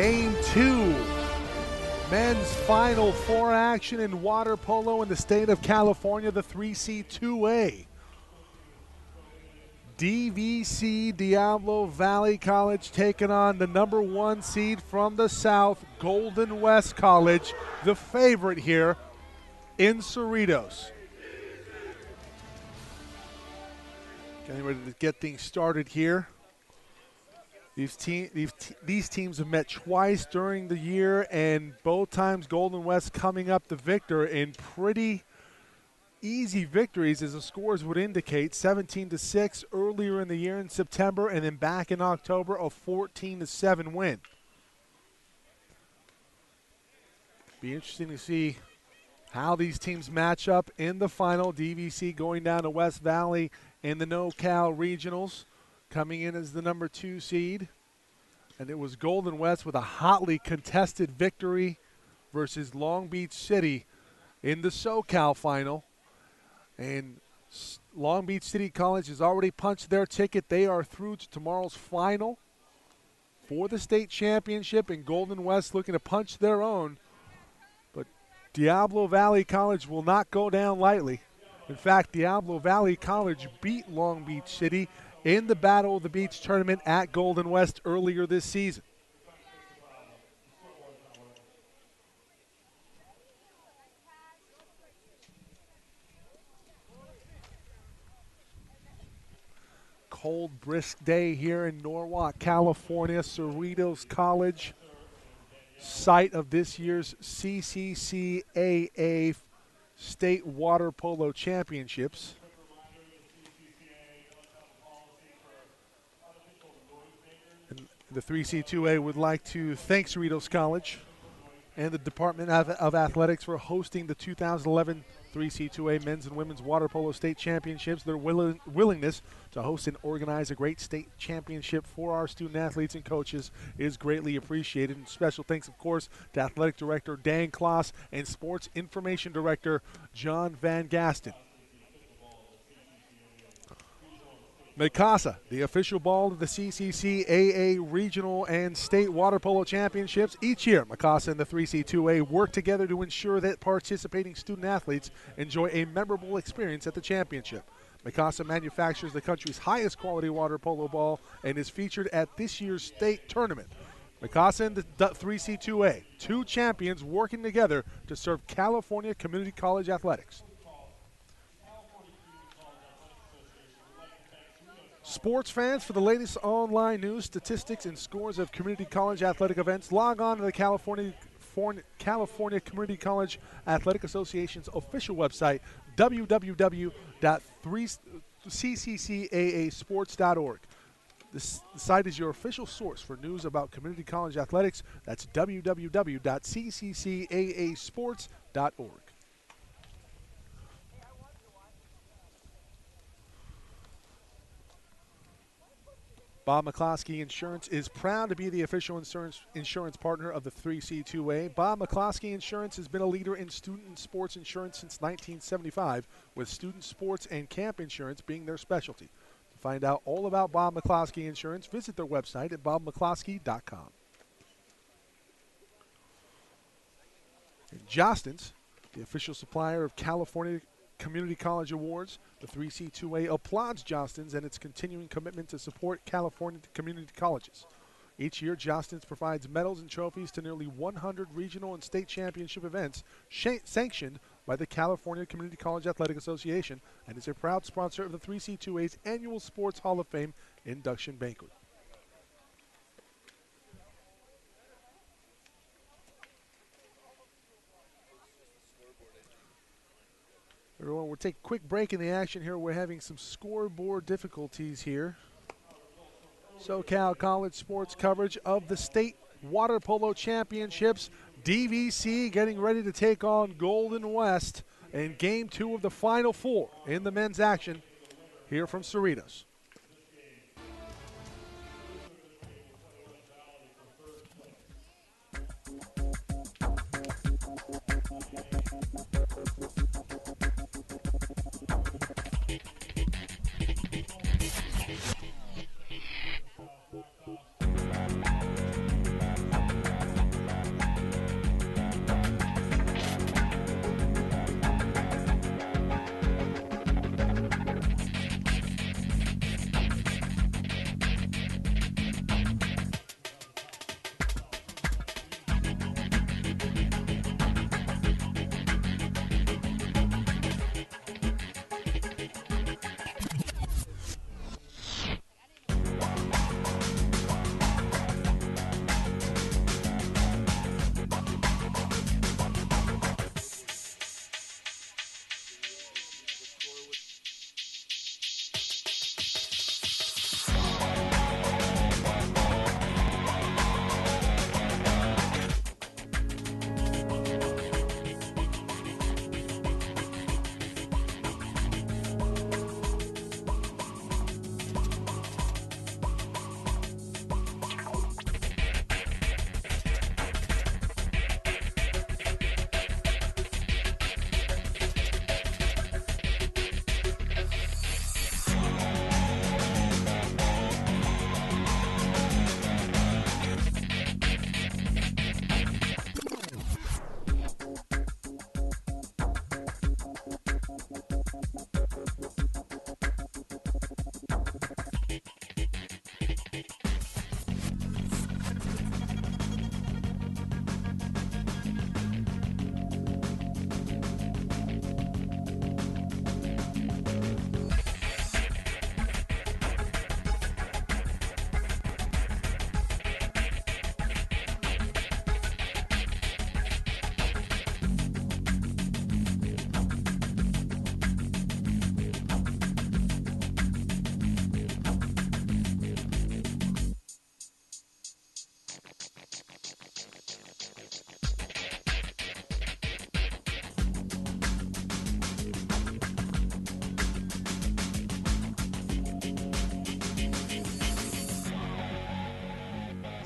Game 2. Men's Final Four action in water polo in the state of California, the 3C2A. DVC, Diablo Valley College, taking on the number 1 seed from the south, Golden West College, the favorite here in Cerritos. Getting ready to get things started here. These teams have met twice during the year, and both times Golden West coming up the victor in pretty easy victories, as the scores would indicate. 17-6 earlier in the year in September, and then back in October, a 14-7 win. Be interesting to see how these teams match up in the final. DVC going down to West Valley in the NoCal Regionals, coming in as the number 2 seed. And it was Golden West with a hotly contested victory versus Long Beach City in the SoCal final. And Long Beach City College has already punched their ticket. They are through to tomorrow's final for the state championship, and Golden West looking to punch their own. But Diablo Valley College will not go down lightly. In fact, Diablo Valley College beat Long Beach City in the Battle of the Beach tournament at Golden West earlier this season. Cold, brisk day here in Norwalk, California. Cerritos College, site of this year's CCCAA State Water Polo Championships. And the 3C2A would like to thank Cerritos College and the Department of Athletics for hosting the 2011 3C2A Men's and Women's Water Polo State Championships. Their willingness to host and organize a great state championship for our student athletes and coaches is greatly appreciated. And special thanks, of course, to Athletic Director Dan Kloss and Sports Information Director John Van Gaston. Mikasa, the official ball of the CCCAA Regional and State Water Polo Championships. Each year, Mikasa and the 3C2A work together to ensure that participating student athletes enjoy a memorable experience at the championship. Mikasa manufactures the country's highest quality water polo ball and is featured at this year's state tournament. Mikasa and the 3C2A, 2 champions working together to serve California Community College athletics. Sports fans, for the latest online news, statistics, and scores of community college athletic events, log on to the California Community College Athletic Association's official website, www.cccaasports.org. The site is your official source for news about community college athletics. That's www.cccaasports.org. Bob McCloskey Insurance is proud to be the official insurance partner of the 3C2A. Bob McCloskey Insurance has been a leader in student and sports insurance since 1975, with student sports and camp insurance being their specialty. To find out all about Bob McCloskey Insurance, visit their website at bobmccloskey.com. Jostens, the official supplier of California Community College Awards, the 3C2A applauds Jostens and its continuing commitment to support California community colleges. Each year, Jostens provides medals and trophies to nearly 100 regional and state championship events sanctioned by the California Community College Athletic Association, and is a proud sponsor of the 3C2A's annual Sports Hall of Fame induction banquet. Everyone, we'll take a quick break in the action here. We're having some scoreboard difficulties here. SoCal College sports coverage of the State Water Polo Championships. DVC getting ready to take on Golden West in Game 2 of the Final Four in the men's action here from Cerritos.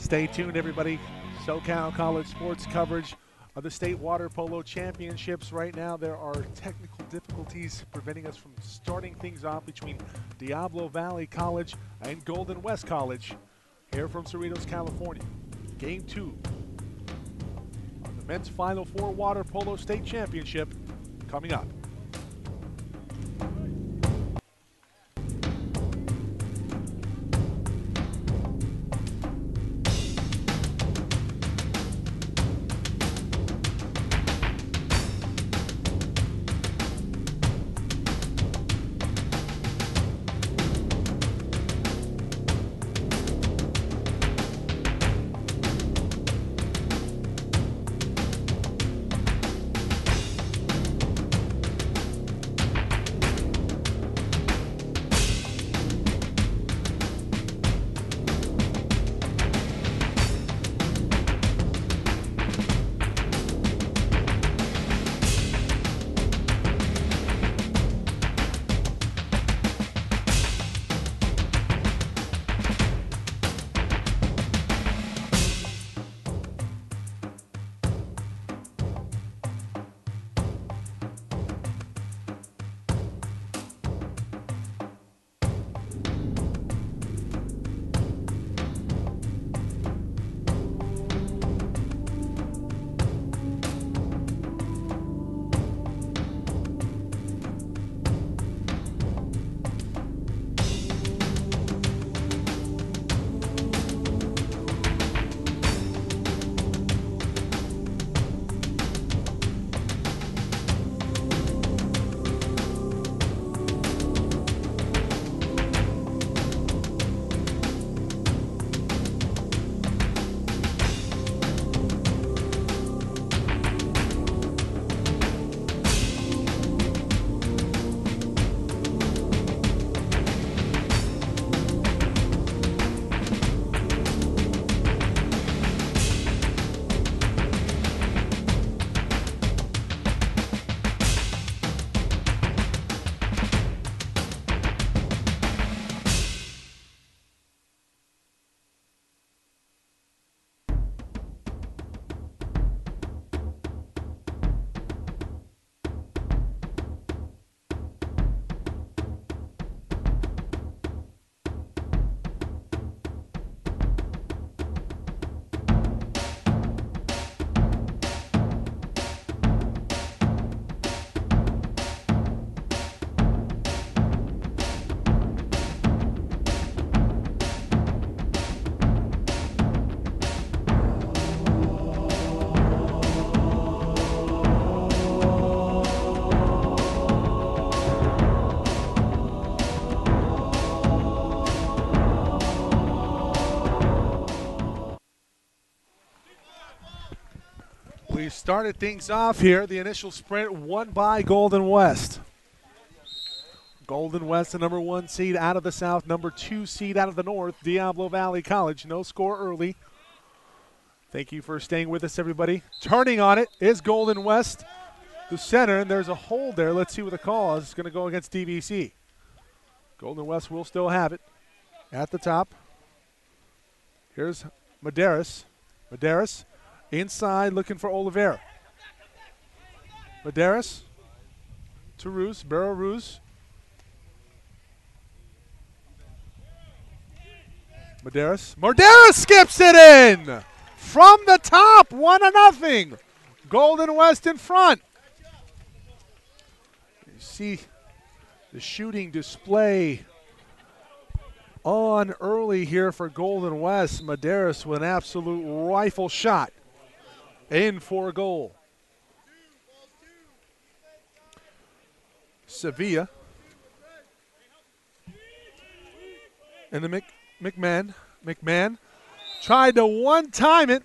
Stay tuned, everybody. SoCal College sports coverage of the State Water Polo Championships. Right now, there are technical difficulties preventing us from starting things off between Diablo Valley College and Golden West College here from Cerritos, California. Game 2 of the men's Final Four Water Polo State Championship coming up. We started things off here. The initial sprint won by Golden West. Golden West, the number 1 seed out of the south, number 2 seed out of the north, Diablo Valley College. No score early. Thank you for staying with us, everybody. Turning on it is Golden West, the center, and there's a hold there. Let's see what the call is. It's going to go against DVC. Golden West will still have it at the top. Here's Medeiros. Medeiros inside looking for Oliveira. Medeiros to Roos, Barrow Roos. Medeiros skips it in from the top, 1-0. Golden West in front. You see the shooting display on early here for Golden West. Medeiros with an absolute rifle shot in for a goal. Sevilla and the McMahon tried to one-time it.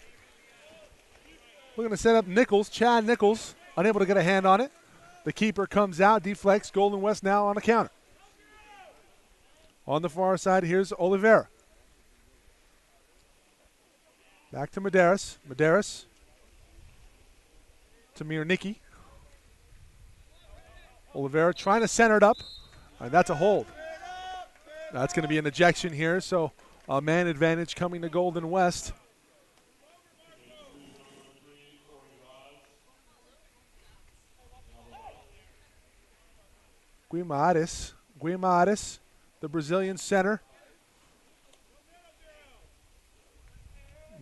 Looking to set up Nichols, Chad Nichols, unable to get a hand on it. The keeper comes out, deflects. Golden West now on a counter. On the far side, here's Oliveira. Back to Medeiros. Medeiros to Mirnicki. Oliveira trying to center it up. And that's a hold. That's going to be an ejection here, so a man advantage coming to Golden West. Guimarães, the Brazilian center.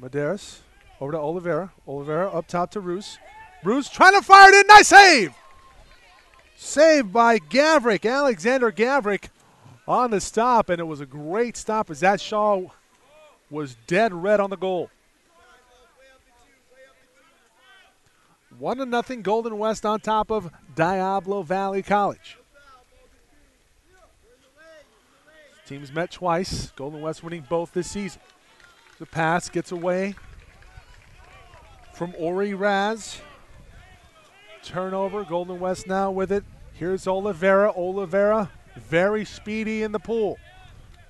Medeiros over to Oliveira. Oliveira up top to Roos. Roos trying to fire it in. Nice save! Saved by Gavrik. Alexander Gavrik on the stop, and it was a great stop as that Shaw was dead red on the goal. 1-0 Golden West on top of Diablo Valley College. Teams met twice. Golden West winning both this season. The pass gets away from Ori Raz. Turnover. Golden West now with it. Here's Oliveira. Oliveira very speedy in the pool.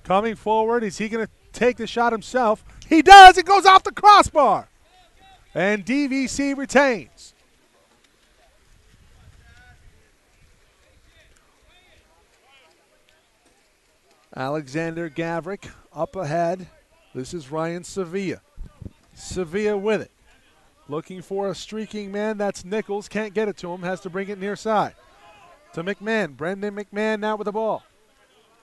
Coming forward. Is he going to take the shot himself? He does. It goes off the crossbar. And DVC retains. Alexander Gavrik up ahead. This is Ryan Sevilla. Sevilla with it. Looking for a streaking man. That's Nichols. Can't get it to him. Has to bring it near side. To McMahon. Brendan McMahon now with the ball.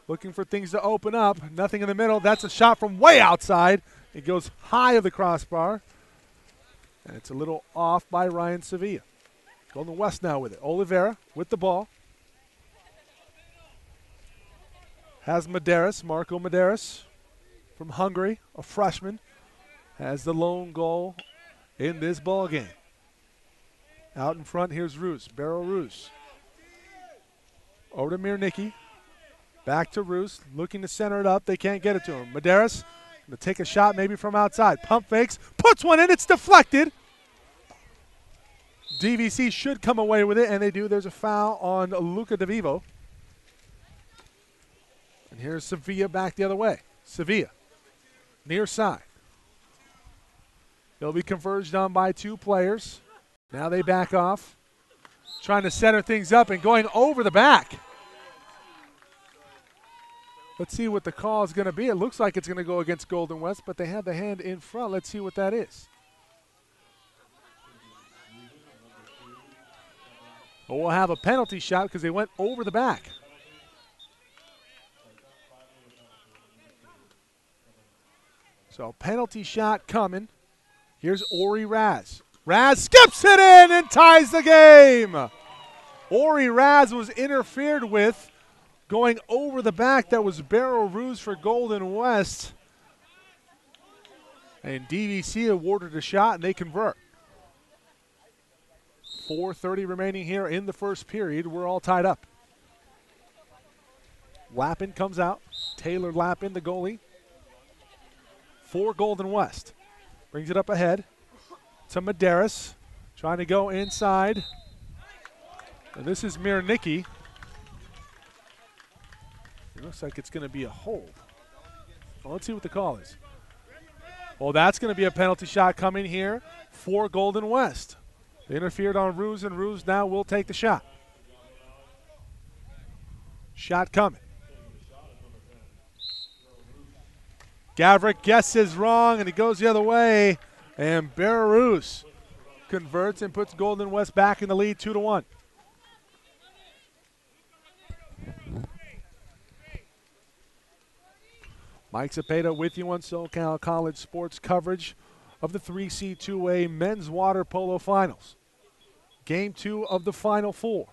Looking for things to open up. Nothing in the middle. That's a shot from way outside. It goes high of the crossbar. And it's a little off by Ryan Sevilla. Golden West now with it. Oliveira with the ball. Has Medeiros, Marco Medeiros from Hungary, a freshman, has the lone goal in this ball game. Out in front, here's Roos, Barrow Roos. Over to Mirnicki. Back to Roos, looking to center it up. They can't get it to him. Medeiros going to take a shot maybe from outside. Pump fakes, puts one in, it's deflected. DVC should come away with it, and they do. There's a foul on Luca DeVivo. And here's Sevilla back the other way. Sevilla, near side. He'll be converged on by two players. Now they back off. Trying to center things up and going over the back. Let's see what the call is going to be. It looks like it's going to go against Golden West, but they have the hand in front. Let's see what that is. Well, we'll have a penalty shot because they went over the back. So penalty shot coming. Here's Ori Raz. Raz skips it in and ties the game. Ori Raz was interfered with going over the back. That was Barrow Roos for Golden West. And DVC awarded a shot and they convert. 4:30 remaining here in the first period. We're all tied up. Lappin comes out. Taylor Lappin, the goalie. For Golden West. Brings it up ahead to Medeiros. Trying to go inside. And this is Mirnicki. It looks like it's going to be a hold. Well, let's see what the call is. Well, that's going to be a penalty shot coming here for Golden West. They interfered on Roos, and Roos now will take the shot. Shot coming. Gavrik guesses wrong, and he goes the other way. And Barrows converts and puts Golden West back in the lead 2-1. Mike Cepeda with you on SoCal College Sports coverage of the 3C2A Men's Water Polo Finals. Game 2 of the Final Four.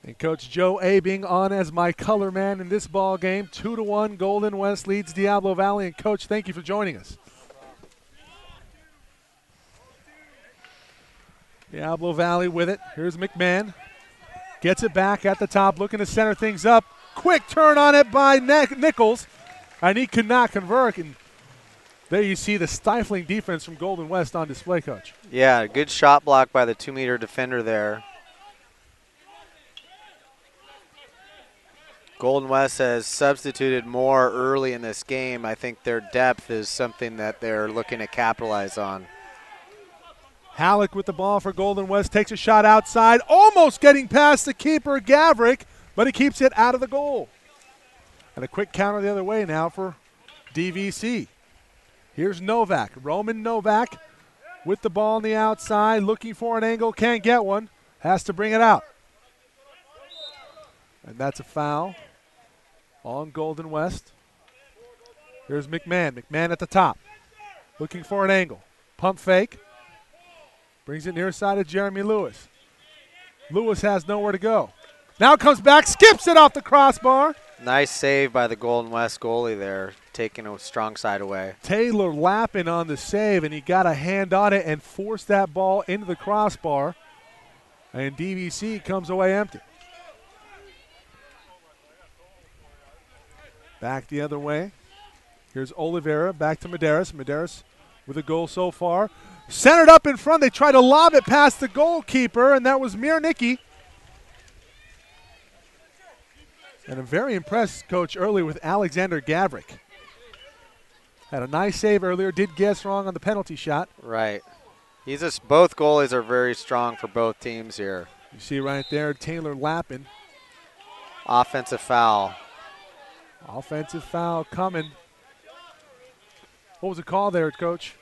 And Coach Joe Abing on as my color man in this ball game. 2-1, Golden West leads Diablo Valley. And Coach, thank you for joining us. Diablo Valley with it. Here's McMahon. Gets it back at the top, looking to center things up. Quick turn on it by Nichols. And he could not convert. And there you see the stifling defense from Golden West on display, Coach. Yeah, good shot block by the 2-meter defender there. Golden West has substituted more early in this game. I think their depth is something that they're looking to capitalize on. Halleck with the ball for Golden West, takes a shot outside, almost getting past the keeper, Gavrik, but he keeps it out of the goal. And a quick counter the other way now for DVC. Here's Novak, Roman Novak with the ball on the outside, looking for an angle, can't get one. has to bring it out. And that's a foul on Golden West. Here's McMahon. McMahon at the top. Looking for an angle. Pump fake. Brings it near side of Jeremy Lewis. Lewis has nowhere to go. Now comes back, skips it off the crossbar. Nice save by the Golden West goalie there, taking a strong side away. Taylor Lappin on the save, and he got a hand on it and forced that ball into the crossbar. And DVC comes away empty. Back the other way. Here's Oliveira, back to Medeiros. Medeiros with a goal so far. Centered up in front. They try to lob it past the goalkeeper, and that was Mirnicki. And I'm very impressed, Coach, early with Alexander Gavrik. Had a nice save earlier, did guess wrong on the penalty shot. Right. Both goalies are very strong for both teams here. You see right there, Taylor Lappin. Offensive foul. Offensive foul coming. What was the call there, Coach?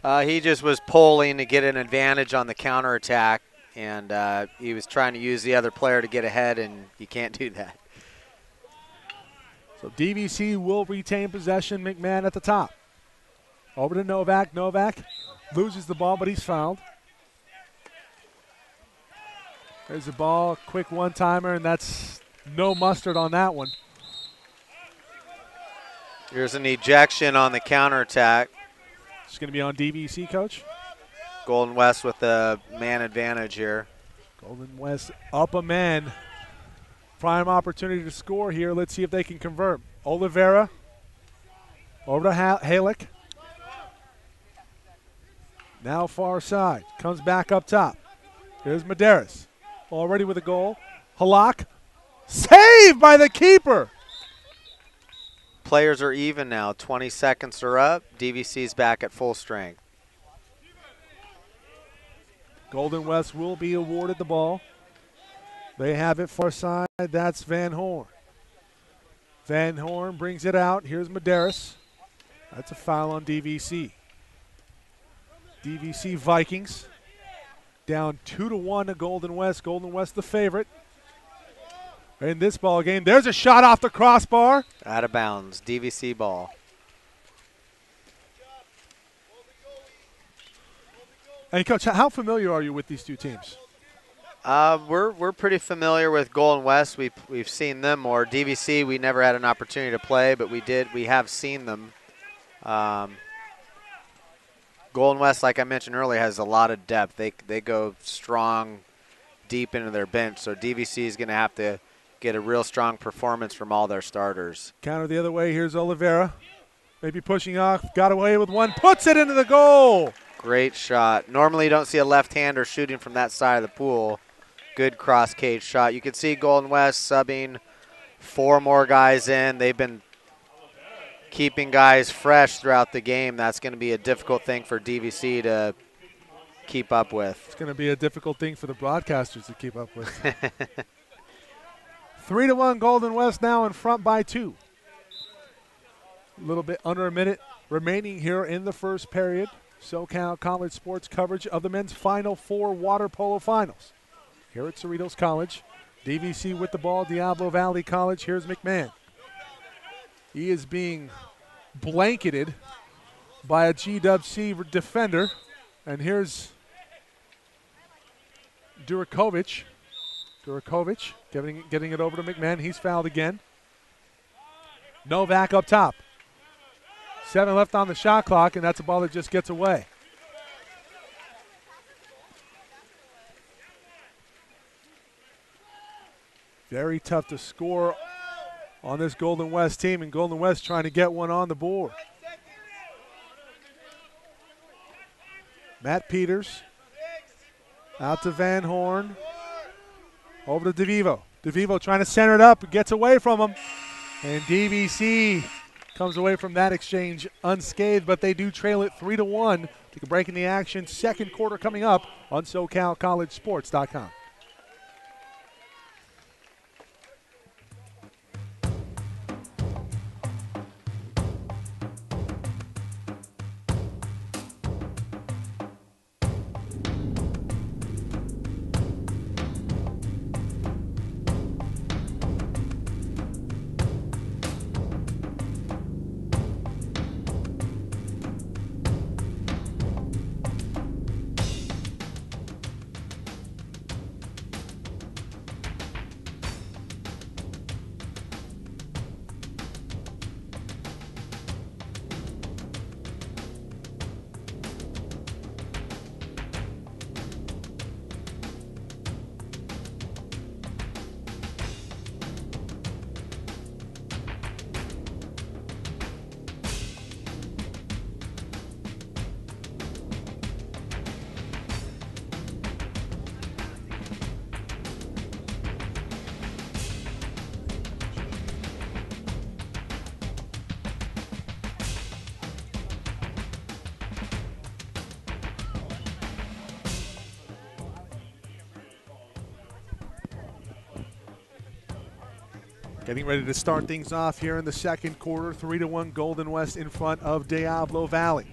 He just was pulling to get an advantage on the counterattack, and he was trying to use the other player to get ahead, and you can't do that. So DVC will retain possession. McMahon at the top. Over to Novak. Novak loses the ball, but he's fouled. There's the ball. Quick one-timer, and that's no mustard on that one. Here's an ejection on the counterattack. It's going to be on DVC, Coach. Golden West with the man advantage here. Golden West up a man. Prime opportunity to score here. Let's see if they can convert. Oliveira over to Halleck. Now far side. Comes back up top. Here's Medeiros. Already with a goal. Halak. Saved by the keeper. Players are even now. 20 seconds are up. DVC's back at full strength. Golden West will be awarded the ball. They have it far side. That's Van Horn. Van Horn brings it out. Here's Medeiros. That's a foul on DVC. DVC Vikings down 2-1 to Golden West. Golden West the favorite in this ball game. There's a shot off the crossbar. Out of bounds. DVC ball. And Coach, how familiar are you with these two teams? We're pretty familiar with Golden West. We've seen them more. DVC we never had an opportunity to play, but we have seen them. Golden West, like I mentioned earlier, has a lot of depth. They go strong, deep into their bench. So DVC is going to have to get a real strong performance from all their starters. Counter the other way. Here's Oliveira. Maybe pushing off. Got away with one. Puts it into the goal. Great shot. Normally you don't see a left-hander shooting from that side of the pool. Good cross-cage shot. You can see Golden West subbing 4 more guys in. They've been keeping guys fresh throughout the game. That's going to be a difficult thing for DVC to keep up with. It's going to be a difficult thing for the broadcasters to keep up with. 3-1 Golden West now in front by 2. A little bit under a minute remaining here in the first period. SoCal College sports coverage of the men's Final 4 water polo finals. Here at Cerritos College. DVC with the ball, Diablo Valley College. Here's McMahon. He is being blanketed by a GWC defender. And here's Durakovic. Durakovic getting it over to McMahon. He's fouled again. Novak up top. 7 left on the shot clock, and that's a ball that just gets away. Very tough to score on this Golden West team, and Golden West trying to get one on the board. Matt Peters out to Van Horn. Over to DeVivo. DeVivo trying to center it up, gets away from him. And DVC comes away from that exchange unscathed, but they do trail it 3-1. Take a break in the action. Second quarter coming up on SoCalCollegeSports.com. Getting ready to start things off here in the second quarter. 3-1 Golden West in front of Diablo Valley.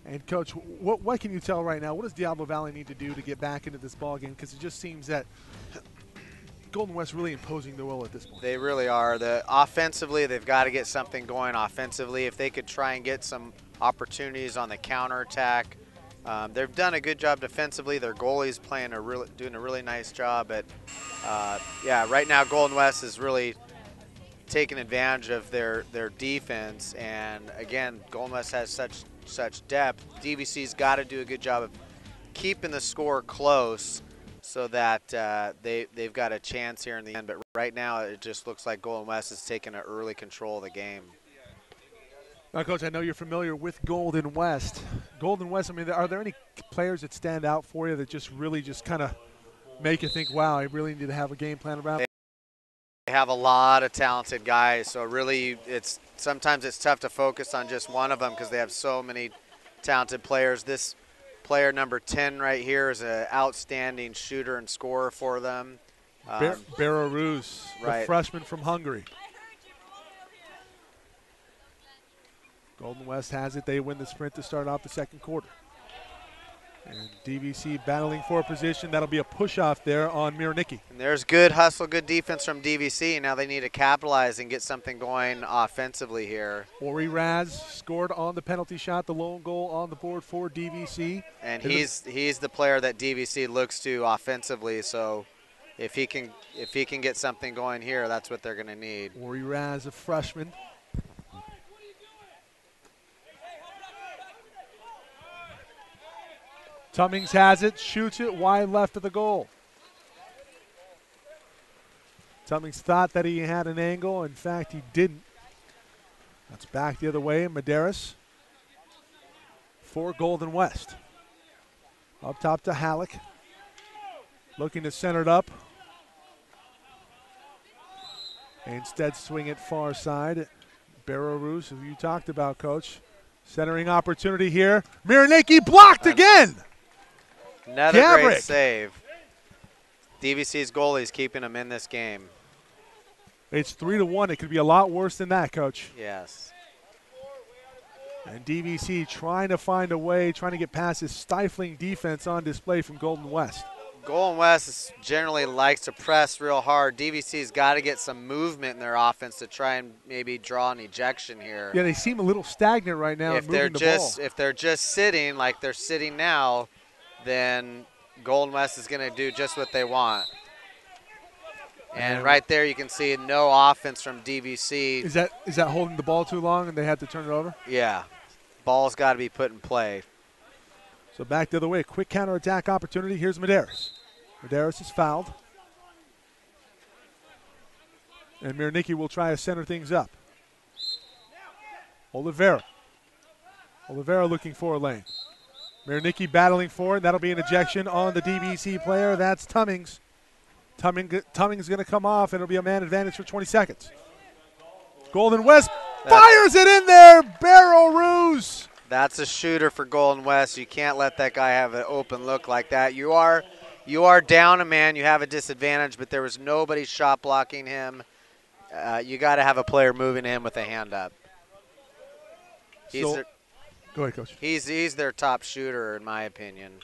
And Coach, what can you tell right now? What does Diablo Valley need to do to get back into this ball game? Because it just seems that Golden West really imposing their will at this point. They really are. Offensively, they've got to get something going offensively. If they could try and get some opportunities on the counterattack. They've done a good job defensively. Their goalie's doing a really nice job. But yeah, right now Golden West is really taking advantage of their defense. And again, Golden West has such depth. DVC's got to do a good job of keeping the score close so that they've got a chance here in the end. But right now, it just looks like Golden West is taking an early control of the game. Now, Coach, I know you're familiar with Golden West. Golden West, I mean, are there any players that stand out for you that just really just kind of make you think, wow, I really need to have a game plan around? They have a lot of talented guys, so really sometimes it's tough to focus on just one of them because they have so many talented players. This player number 10 right here is an outstanding shooter and scorer for them. Belarus, right. The freshman from Hungary. Golden West has it. They win the sprint to start off the second quarter. And DVC battling for a position. That'll be a push-off there on Mirnicki. And there's good hustle, good defense from DVC. Now they need to capitalize and get something going offensively here. Ori Raz scored on the penalty shot, the lone goal on the board for DVC. And he's the player that DVC looks to offensively. So if he can get something going here, that's what they're going to need. Ori Raz, a freshman. Tummings has it, shoots it wide left of the goal. Tummings thought that he had an angle. In fact, he didn't. That's back the other way. Medeiros for Golden West. Up top to Halleck. Looking to center it up. Instead, swing it far side. Belarus, who you talked about, Coach. Centering opportunity here. Mirnicki blocked again. Another great save. DVC's goalie's keeping him in this game. It's 3-1. It could be a lot worse than that, Coach. Yes. And DVC trying to find a way, trying to get past this stifling defense on display from Golden West. Golden West generally likes to press real hard. DVC's got to get some movement in their offense to try and maybe draw an ejection here. Yeah, they seem a little stagnant right now. If they're just sitting like they're sitting now, then Golden West is going to do just what they want. And right there you can see no offense from DVC. Is that holding the ball too long and they had to turn it over? Yeah. Ball's got to be put in play. So back the other way. Quick counterattack opportunity. Here's Medeiros. Medeiros is fouled. And Mirnicki will try to center things up. Oliveira looking for a lane. Mirnicki battling for it. That'll be an ejection on the DVC player. That's Tummings. Tummings going to come off, and it'll be a man advantage for 20 seconds. Golden West fires it in there. Belarus. That's a shooter for Golden West. You can't let that guy have an open look like that. You are down a man. You have a disadvantage, but there was nobody shot blocking him. You got to have a player moving in with a hand up. Go ahead, Coach. He's their top shooter, in my opinion.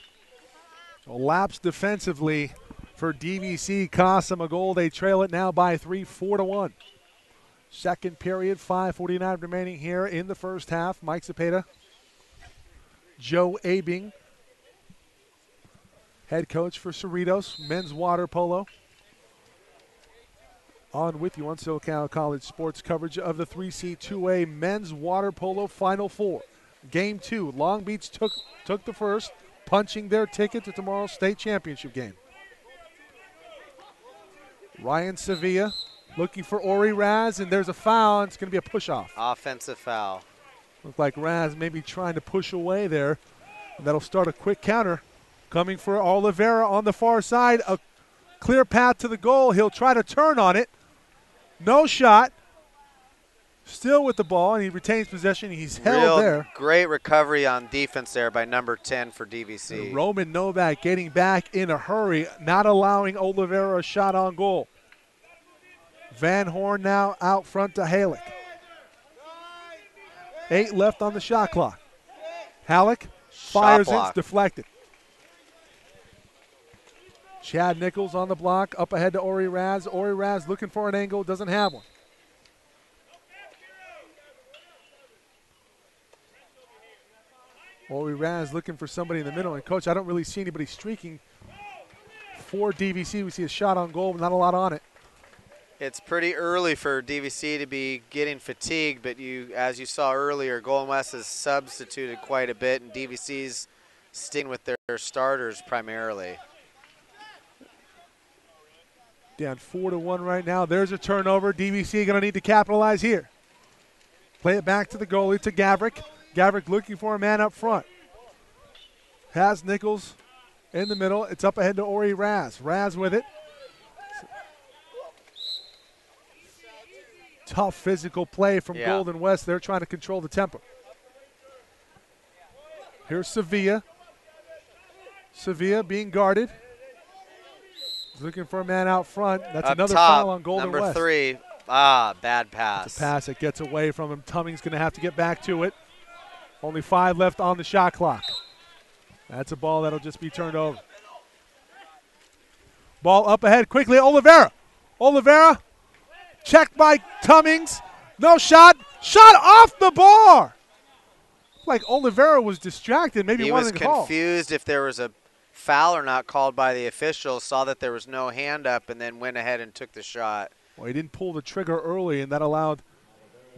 So lapse defensively for DVC costs them a goal. They trail it now by 3, 4-1. Second period, 5:49 remaining here in the first half. Mike Cepeda, Joe Abing, head coach for Cerritos men's water polo. On with you on SoCal College Sports coverage of the 3C 2A men's water polo Final Four. Game 2, Long Beach took the first, punching their ticket to tomorrow's state championship game. Ryan Sevilla looking for Ori Raz, and there's a foul, and it's going to be a push-off. Offensive foul. Looks like Raz maybe trying to push away there. And that'll start a quick counter. Coming for Oliveira on the far side, a clear path to the goal. He'll try to turn on it. No shot. Still with the ball, and he retains possession. He's held Real there. great recovery on defense there by number 10 for DVC. Roman Novak getting back in a hurry, not allowing Oliveira a shot on goal. Van Horn now out front to Halleck. 8 left on the shot clock. Halleck fires it, deflected. Chad Nichols on the block, up ahead to Ori Raz. Ori Raz looking for an angle, doesn't have one. Ori Raz looking for somebody in the middle. And, Coach, I don't really see anybody streaking for DVC. We see a shot on goal, but not a lot on it. It's pretty early for DVC to be getting fatigued, but as you saw earlier, Golden West has substituted quite a bit, and DVC's sticking with their starters primarily. Down 4-1 right now. There's a turnover. DVC going to need to capitalize here. Play it back to the goalie, to Gavrik. Gavrik looking for a man up front. Has Nichols in the middle. It's up ahead to Ori Raz. Raz with it. Tough physical play from Golden West. They're trying to control the tempo. Here's Sevilla. Sevilla being guarded. He's looking for a man out front. That's up another top, foul on Golden number West. 3. Bad pass. It's a pass that gets away from him. Tumming's going to have to get back to it. Only 5 left on the shot clock. That's a ball that'll just be turned over. Ball up ahead quickly. Oliveira. Oliveira. Checked by Tummings. No shot. Shot off the bar. Like Oliveira was distracted. Maybe he wanted was to call. confused if there was a foul or not called by the official. Saw that there was no hand up and then went ahead and took the shot. Well, he didn't pull the trigger early, and that allowed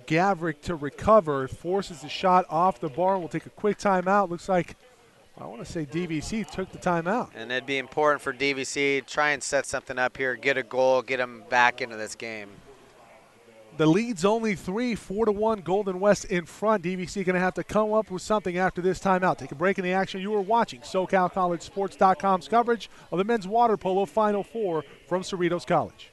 Gavrik to recover. Forces the shot off the bar. We'll take a quick timeout. Looks like, I want to say DVC took the timeout. And it'd be important for DVC to try and set something up here, get a goal, get them back into this game. The lead's only 3, 4-1. Golden West in front. DVC going to have to come up with something after this timeout. Take a break in the action. You are watching SoCalCollegeSports.com's coverage of the men's water polo Final Four from Cerritos College.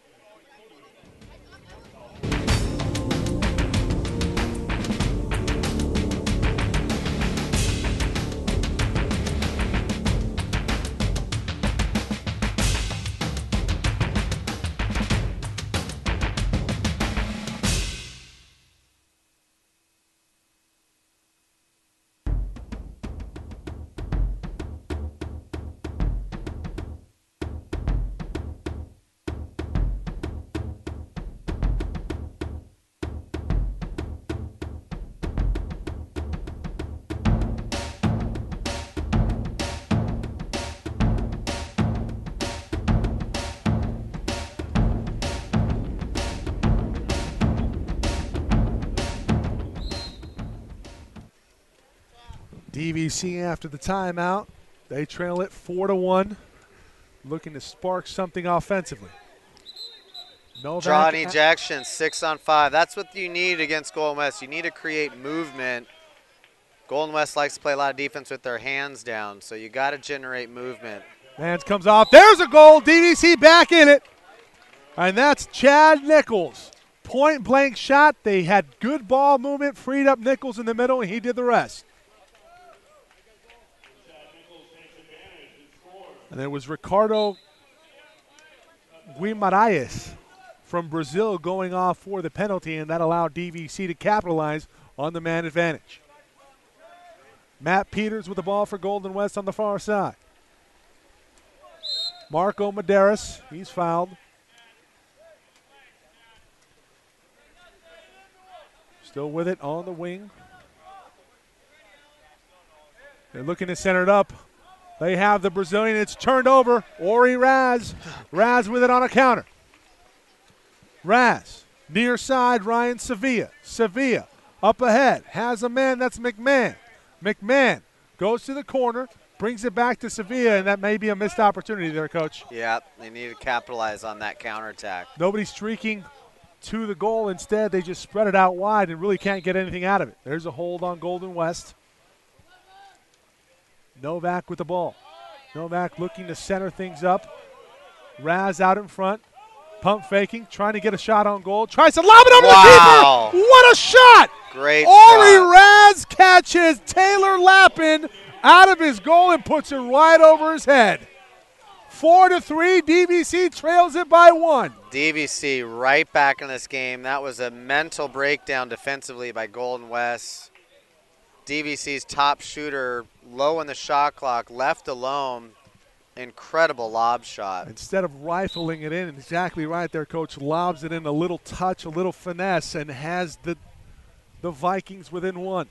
DVC after the timeout. They trail it 4-1. Looking to spark something offensively. Novak Draw an ejection, 6-on-5. That's what you need against Golden West. You need to create movement. Golden West likes to play a lot of defense with their hands down, so you got to generate movement. Mans comes off. There's a goal. DVC back in it. And that's Chad Nichols. Point blank shot. They had good ball movement, freed up Nichols in the middle, and he did the rest. And there was Ricardo Guimaraes from Brazil going off for the penalty, and that allowed DVC to capitalize on the man advantage. Matt Peters with the ball for Golden West on the far side. Marco Medeiros, he's fouled. Still with it on the wing. They're looking to center it up. They have the Brazilian. It's turned over. Ori Raz. Raz with it on a counter. Raz. Near side, Ryan Sevilla. Sevilla up ahead. Has a man. That's McMahon. McMahon goes to the corner. Brings it back to Sevilla, and that may be a missed opportunity there, Coach. Yeah, they need to capitalize on that counterattack. Nobody streaking to the goal. Instead, they just spread it out wide and really can't get anything out of it. There's a hold on Golden West. Novak with the ball. Novak looking to center things up. Raz out in front. Pump faking, trying to get a shot on goal. Tries to lob it over Wow. the keeper. What a shot! Great Ori shot. Raz catches Taylor Lappin out of his goal and puts it right over his head. 4-3, DVC trails it by 1. DVC right back in this game. That was a mental breakdown defensively by Golden West. DVC's top shooter low in the shot clock, left alone. Incredible lob shot. Instead of rifling it in, exactly right there, Coach, lobs it in, a little touch, a little finesse, and has the Vikings within 1.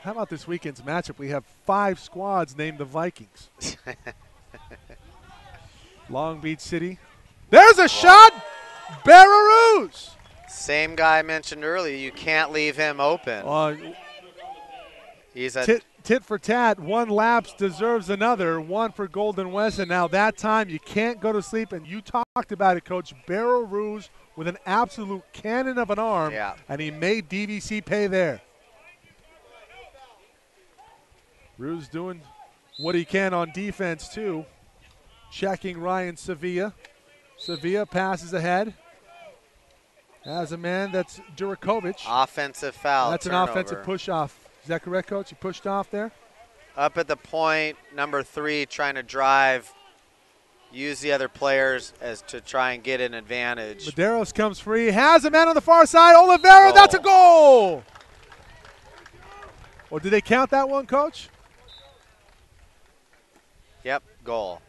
How about this weekend's matchup? We have 5 squads named the Vikings. Long Beach City. There's a shot! Barrows! Same guy I mentioned earlier. You can't leave him open. He's a tit for tat. One lapse deserves another. One for Golden West, and now that time you can't go to sleep. And you talked about it, Coach. Barrows with an absolute cannon of an arm, and he made DVC pay there. Ruse doing what he can on defense, too. Checking Ryan Sevilla. Sevilla passes ahead. Has a man, that's Durakovic. Offensive foul. That's turnover. an offensive push-off. Is that correct, Coach? He pushed off there? Up at the point, number 3 trying to drive, use the other players as to try and get an advantage. Medeiros comes free, has a man on the far side. Oliveira, goal. That's a goal! Well, did they count that one, Coach? Yep, goal.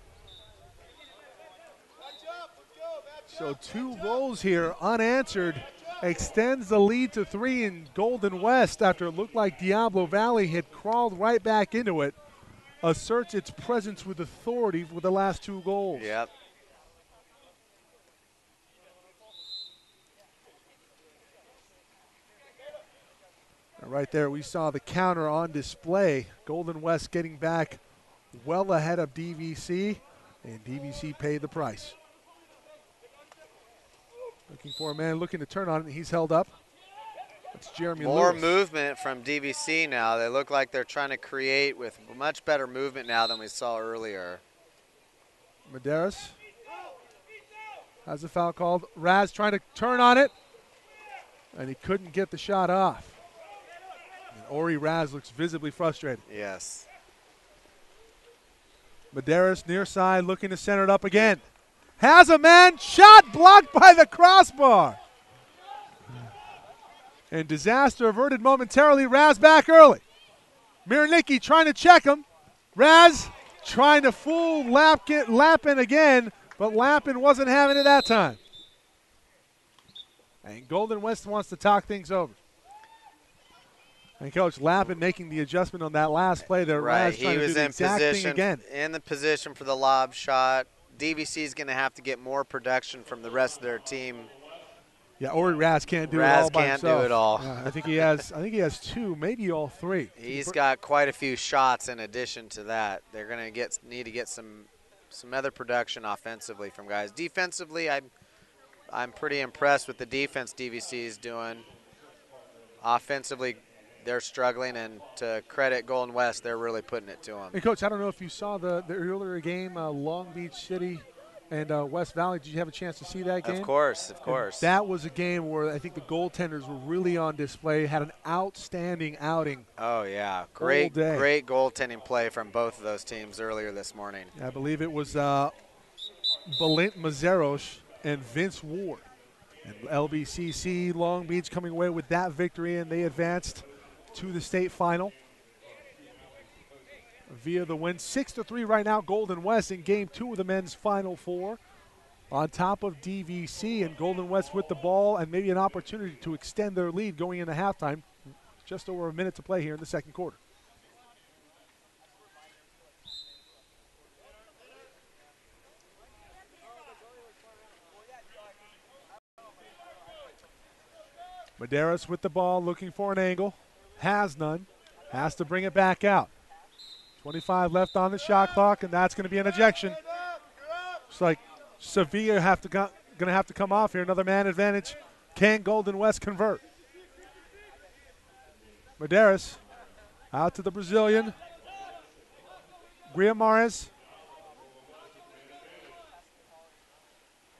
So 2 goals here unanswered, extends the lead to 3 in Golden West after it looked like Diablo Valley had crawled right back into it, asserts its presence with authority with the last 2 goals. Yep. Right there we saw the counter on display. Golden West getting back well ahead of DVC, and DVC paid the price. Looking for a man looking to turn on it, and he's held up. That's Jeremy More Lewis. movement from DVC now. They look like they're trying to create with much better movement now than we saw earlier. Medeiros has a foul called. Raz trying to turn on it, and he couldn't get the shot off. And Ori Raz looks visibly frustrated. Yes. Medeiros near side looking to center it up again. Has a man, shot blocked by the crossbar. And disaster averted momentarily. Raz back early. Mirnicki trying to check him. Raz trying to fool Lappin again, but Lappin wasn't having it that time. And Golden West wants to talk things over. And Coach Lappin making the adjustment on that last play there. Right, Raz trying he to was do the in exact thing position, again. in the position for the lob shot. DVC is going to have to get more production from the rest of their team. Yeah, Ori Raz can't do it all by can't himself. do it all. I think he has 2, maybe all 3. He's got quite a few shots in addition to that. They're going to need to get some other production offensively from guys. Defensively, I'm pretty impressed with the defense DVC is doing. Offensively, they're struggling, and to credit Golden West, they're really putting it to them. Hey, Coach, I don't know if you saw the earlier game, Long Beach City and West Valley. Did you have a chance to see that game? Of course, of course. And that was a game where I think the goaltenders were really on display, had an outstanding outing. Oh, yeah. Great goaltending play from both of those teams earlier this morning. I believe it was Balint Mazeros and Vince Ward. And LBCC Long Beach coming away with that victory, and they advanced to the state final via the win. 6-3 right now, Golden West in game 2 of the men's Final Four. On top of DVC, and Golden West with the ball and maybe an opportunity to extend their lead going into halftime. Just over a minute to play here in the second quarter. Medeiros with the ball, looking for an angle. Has none. Has to bring it back out. 25 left on the shot clock, and that's going to be an ejection. Looks like Sevilla going to have to come off here. Another man advantage. Can Golden West convert? Medeiros out to the Brazilian. Guimarães.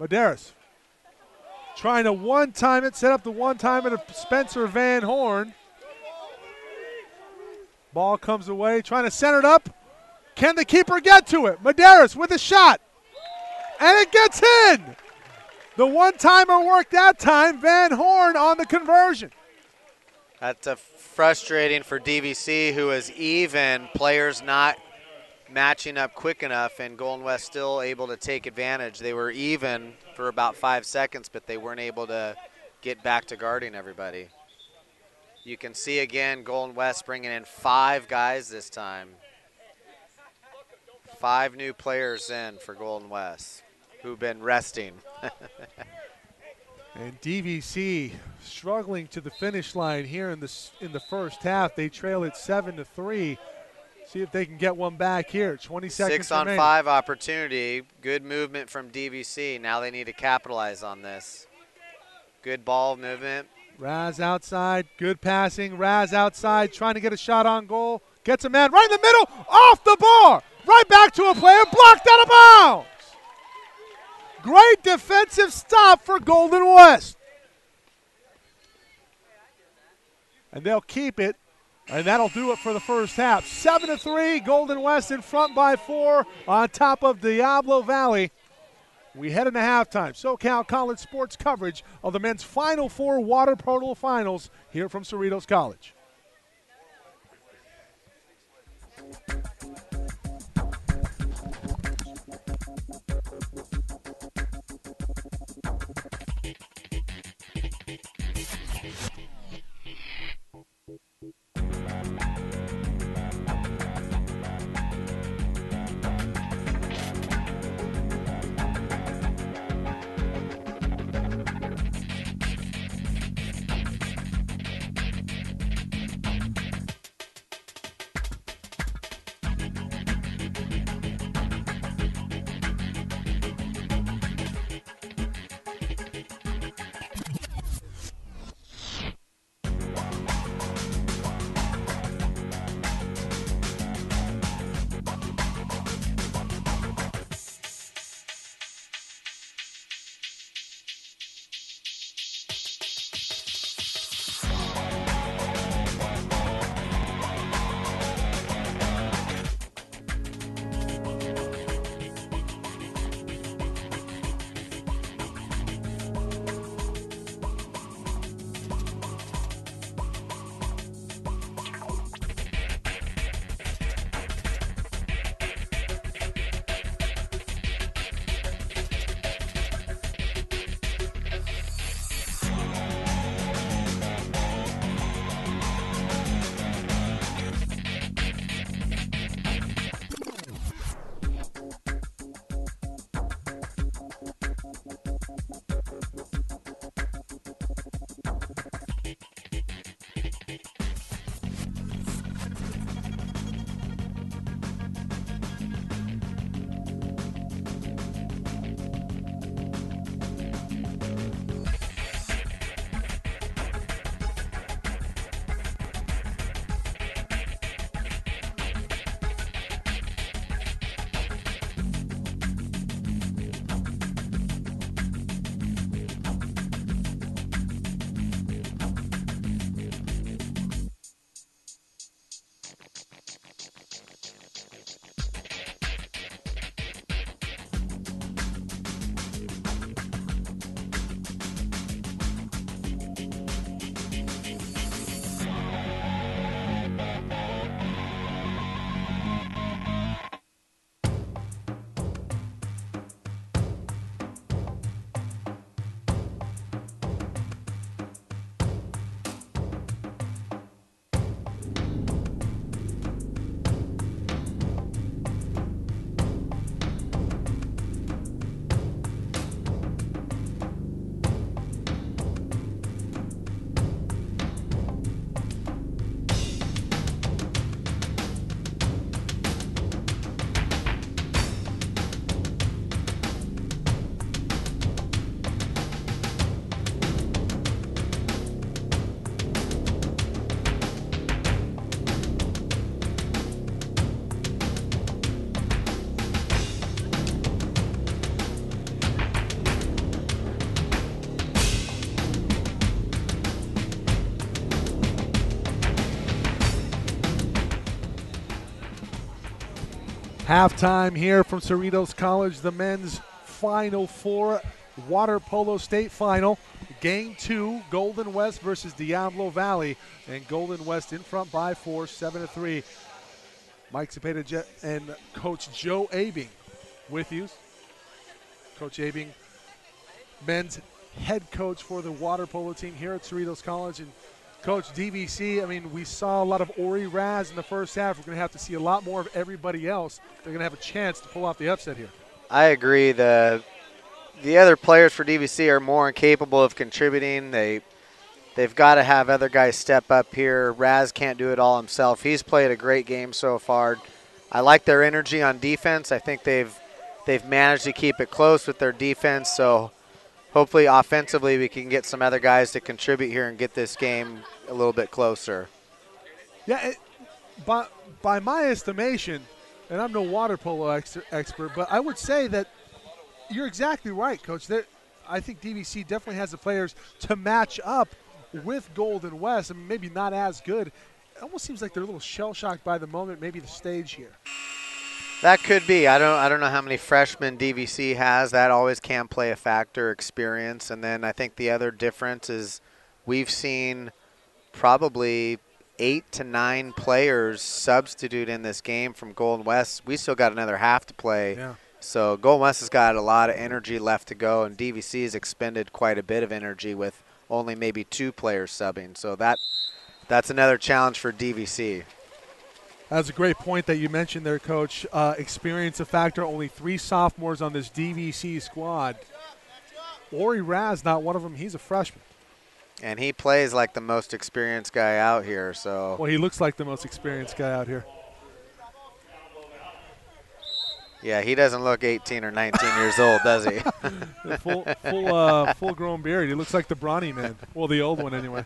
Medeiros trying to one-time it, set up the one-timer to Spencer Van Horn. Ball comes away, trying to center it up. Can the keeper get to it? Medeiros with a shot. And it gets in. The one-timer worked that time. Van Horn on the conversion. That's frustrating for DVC, who is even. Players not matching up quick enough, and Golden West still able to take advantage. They were even for about 5 seconds, but they weren't able to get back to guarding everybody. You can see again Golden West bringing in 5 guys this time. 5 new players in for Golden West who've been resting. And DVC struggling to the finish line here in the first half. They trail it 7-3. See if they can get one back here. 20 seconds 6 on remaining. 5 opportunity. Good movement from DVC. Now they need to capitalize on this. Good ball movement. Raz outside, good passing. Raz outside, trying to get a shot on goal. Gets a man right in the middle, off the bar. Right back to a player, blocked out of bounds. Great defensive stop for Golden West. And they'll keep it, and that'll do it for the first half. 7-3, Golden West in front by 4 on top of Diablo Valley. We head into halftime. SoCal College sports coverage of the men's Final Four water polo finals here from Cerritos College. Halftime here from Cerritos College, the men's Final Four Water Polo State Final. Game 2, Golden West versus Diablo Valley, and Golden West in front by 4, 7-3. Mike Cepeda and Coach Joe Abing with you. Coach Abing, men's head coach for the water polo team here at Cerritos College. And Coach, DVC, I mean, we saw a lot of Ori Raz in the first half. We're going to have to see a lot more of everybody else. They're going to have a chance to pull off the upset here. I agree. The other players for DVC are more incapable of contributing. They've got to have other guys step up here. Raz can't do it all himself. He's played a great game so far. I like their energy on defense. I think they've managed to keep it close with their defense, so hopefully offensively we can get some other guys to contribute here and get this game a little bit closer. Yeah, by my estimation, and I'm no water polo expert, but I would say that you're exactly right, Coach. I think DVC definitely has the players to match up with Golden West. I mean, maybe not as good. It almost seems like they're a little shell-shocked by the moment, maybe the stage here. That could be. I don't know how many freshmen DVC has. That always can play a factor, experience. And then I think the other difference is we've seen probably 8 to 9 players substitute in this game from Golden West. We still got another half to play. Yeah. So Golden West has got a lot of energy left to go, and DVC has expended quite a bit of energy with only maybe 2 players subbing. So that's another challenge for DVC. That's a great point that you mentioned there, Coach. Experience a factor. Only 3 sophomores on this DVC squad. Ori Raz, not one of them. He's a freshman. And he plays like the most experienced guy out here. So. Well, he looks like the most experienced guy out here. Yeah, he doesn't look 18 or 19 years old, does he? Full-grown beard. He looks like the brawny man. Well, the old one anyway.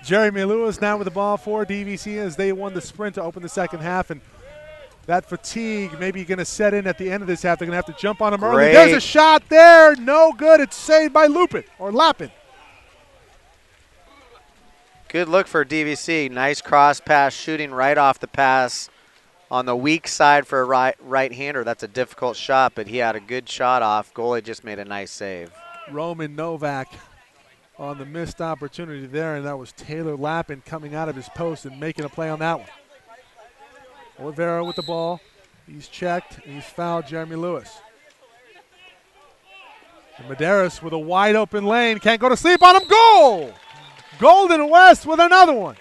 Jeremy Lewis now with the ball for DVC as they won the sprint to open the second half. And that fatigue maybe going to set in at the end of this half. They're going to have to jump on him early. There's a shot there. No good. It's saved by Lupin or Lappin. Good look for DVC. Nice cross pass, shooting right off the pass on the weak side for a right-hander. That's a difficult shot, but he had a good shot off. Goalie just made a nice save. Roman Novak on the missed opportunity there, and that was Taylor Lappin coming out of his post and making a play on that one. Olivera with the ball. He's checked, and he's fouled Jeremy Lewis. And Medeiros with a wide open lane. Can't go to sleep on him. Goal! Golden West with another one.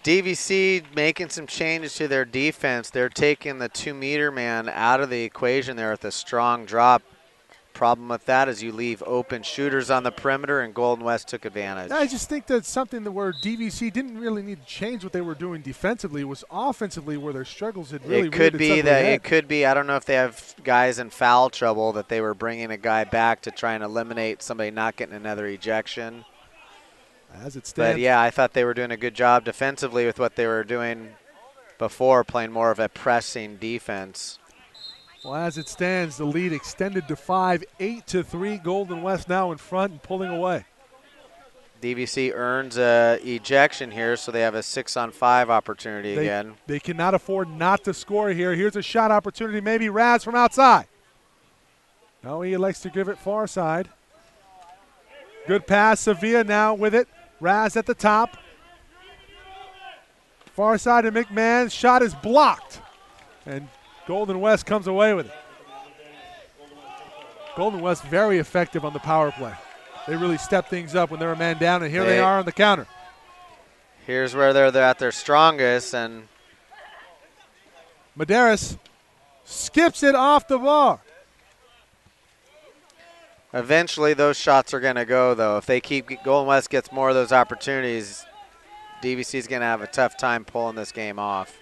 DVC making some changes to their defense. They're taking the 2-meter man out of the equation there with a strong drop. Problem with that is you leave open shooters on the perimeter, and Golden West took advantage. I just think that's something that where DVC didn't really need to change what they were doing defensively. It was offensively where their struggles had really. It could be that it could be. I don't know if they have guys in foul trouble that they were bringing a guy back to try and eliminate somebody not getting another ejection. As it stands. But yeah, I thought they were doing a good job defensively with what they were doing before, playing more of a pressing defense. Well, as it stands, the lead extended to 5, 8-3. Golden West now in front and pulling away. DVC earns a ejection here, so they have a 6-on-5 opportunity again. They cannot afford not to score here. Here's a shot opportunity, maybe Raz from outside. No, he elects to give it far side. Good pass, Sevilla now with it. Raz at the top. Far side to McMahon. Shot is blocked. And Golden West comes away with it. Golden West very effective on the power play. They really step things up when they're a man down, and here they are on the counter. Here's where they're at their strongest, and Medeiros skips it off the bar. Eventually those shots are going to go, though. If they keep Golden West gets more of those opportunities, DVC is going to have a tough time pulling this game off.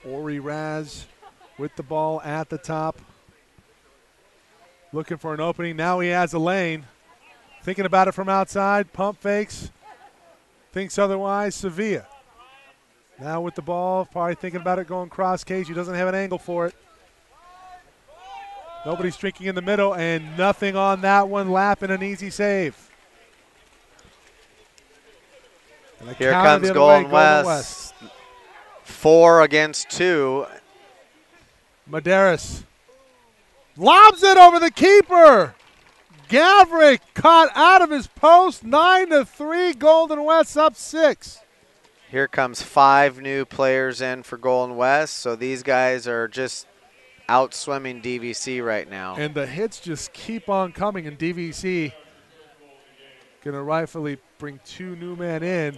Ori Raz with the ball at the top. Looking for an opening. Now he has a lane. Thinking about it from outside. Pump fakes. Thinks otherwise. Sevilla. Now with the ball. Probably thinking about it going cross cage. He doesn't have an angle for it. Nobody's streaking in the middle, and nothing on that one. Lappin an easy save. Here comes Golden West. 4 against 2. Medeiros lobs it over the keeper. Gavrick caught out of his post. 9-3. Golden West up 6. Here comes 5 new players in for Golden West. So these guys are just out-swimming DVC right now. And the hits just keep on coming, and DVC going to rightfully bring 2 new men in.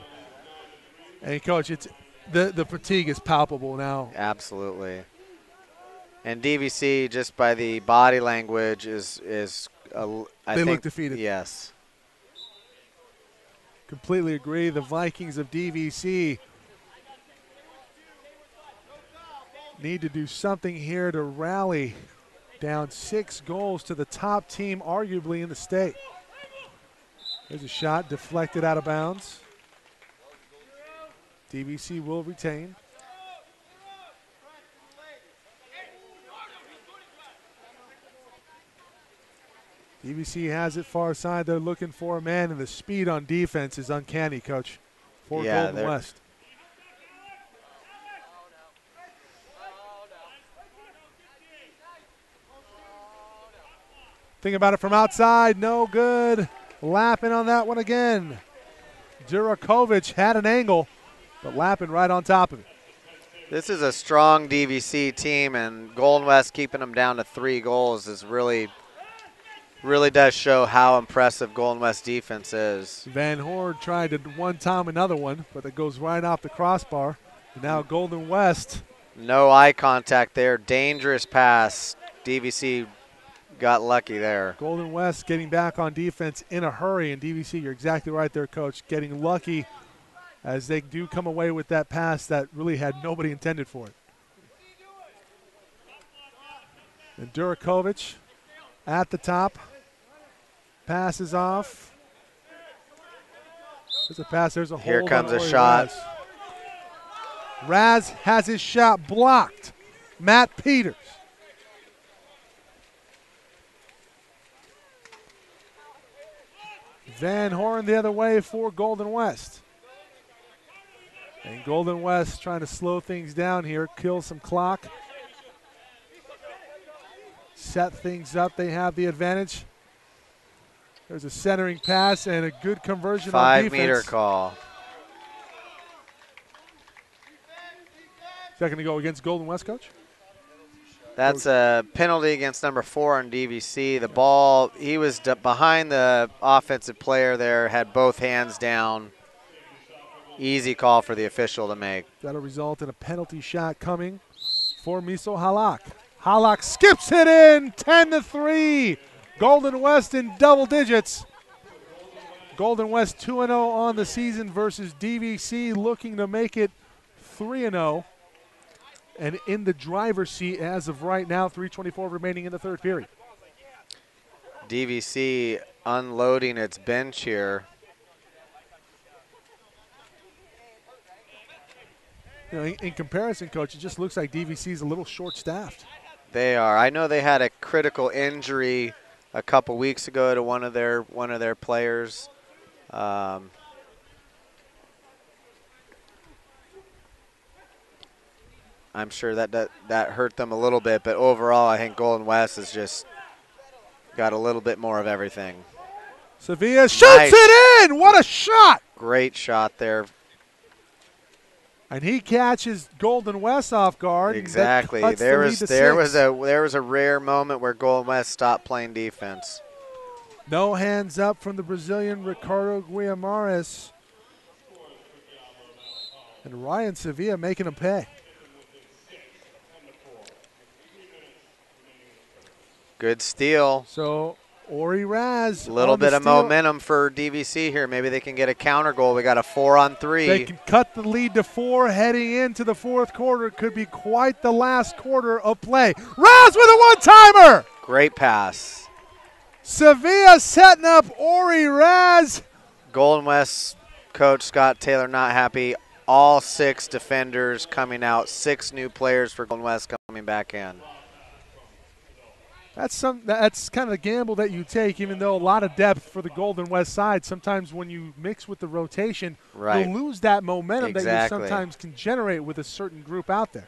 And, Coach, it's the fatigue is palpable now. Absolutely. And DVC, just by the body language, I think, look defeated. Yes. Completely agree. The Vikings of DVC need to do something here to rally down 6 goals to the top team, arguably in the state. There's a shot deflected out of bounds. DVC will retain. DVC has it far side. They're looking for a man, and the speed on defense is uncanny, Coach, for Golden West. Think about it from outside. No good. Lappin on that one again. Durakovic had an angle, but Lappin right on top of it. This is a strong DVC team, and Golden West keeping them down to 3 goals is really does show how impressive Golden West defense is. Van Horn tried to one-time another one, but it goes right off the crossbar. And now Golden West. No eye contact there. Dangerous pass. DVC got lucky there. Golden West getting back on defense in a hurry, and DVC, you're exactly right there, Coach, getting lucky as they do come away with that pass that really had nobody intended for it. And Durakovic at the top. Passes off. There's a pass. There's a hold. Here comes a shot. Raz has his shot blocked. Matt Peters. Van Horn the other way for Golden West. And Golden West trying to slow things down here, kill some clock. Set things up. They have the advantage. There's a centering pass and a good conversion on defense. 5-meter call. Is that going to go against Golden West, Coach? That's a penalty against number 4 on DVC. The ball, he was behind the offensive player there, had both hands down. Easy call for the official to make. That'll result in a penalty shot coming for Miso Halak. Halak skips it in, 10-3. Golden West in double digits. Golden West 2-0 on the season versus DVC looking to make it 3-0. And in the driver's seat as of right now, 3:24 remaining in the third period. DVC unloading its bench here. You know, in comparison, Coach, it just looks like DVC is a little short-staffed. They are. I know they had a critical injury a couple weeks ago to one of their players. I'm sure that hurt them a little bit, but overall, I think Golden West has just got a little bit more of everything. Sevilla shoots it in! What a shot! Great shot there. And he catches Golden West off guard. Exactly. There was a rare moment where Golden West stopped playing defense. No hands up from the Brazilian Ricardo Guiamares. And Ryan Sevilla making him pay. Good steal. So Ori Raz. A little bit of momentum for DVC here. Maybe they can get a counter goal. We got a 4-on-3. They can cut the lead to 4 heading into the fourth quarter. Could be quite the last quarter of play. Raz with a one-timer. Great pass. Sevilla setting up Ori Raz. Golden West coach Scott Taylor not happy. All 6 defenders coming out. 6 new players for Golden West coming back in. That's kind of the gamble that you take, even though a lot of depth for the Golden West side. Sometimes when you mix with the rotation, you'll lose that momentum that you sometimes can generate with a certain group out there.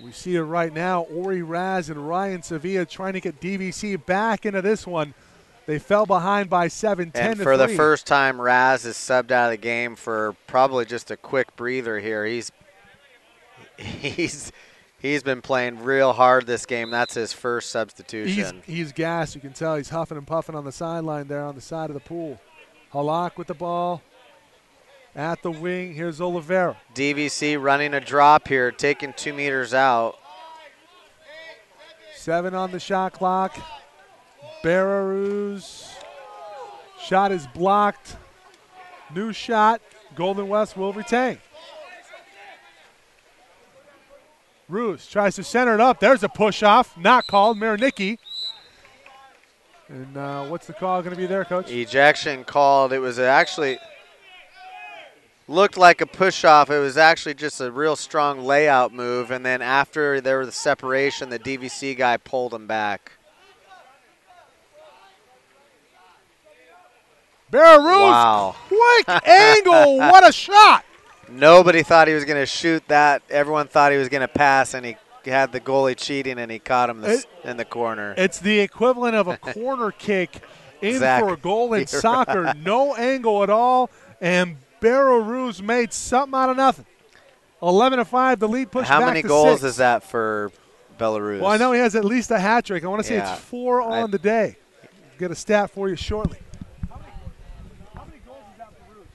We see it right now. Ori Raz and Ryan Sevilla trying to get DVC back into this one. They fell behind by 7, 10 And to for 3. the first time, Raz is subbed out of the game for probably just a quick breather here. He's been playing real hard this game. That's his first substitution. He's gassed. You can tell he's huffing and puffing on the sideline there on the side of the pool. Halak with the ball at the wing. Here's Oliveira. DVC running a drop here, taking 2 meters out. 7 on the shot clock. Belarus. Shot is blocked. New shot. Golden West will retain. Ruse tries to center it up. There's a push off. Not called. Marinicki. And what's the call going to be there, Coach? Ejection called. It was actually looked like a push off. It was actually just a real strong layout move. And then after there was the separation, the DVC guy pulled him back. Belarus. Wow. Quick angle. What a shot. Nobody thought he was going to shoot that. Everyone thought he was going to pass, and he had the goalie cheating, and he caught him in the corner. It's the equivalent of a corner kick in Exactly. for a goal in You're soccer. right. No angle at all, and Belarus made something out of nothing. 11-5, the lead pushed back to 6. How many goals is that for Belarus? Well, I know he has at least a hat trick. I want to say Yeah. it's 4 on the day. Get a stat for you shortly. How many goals is that for Ruse?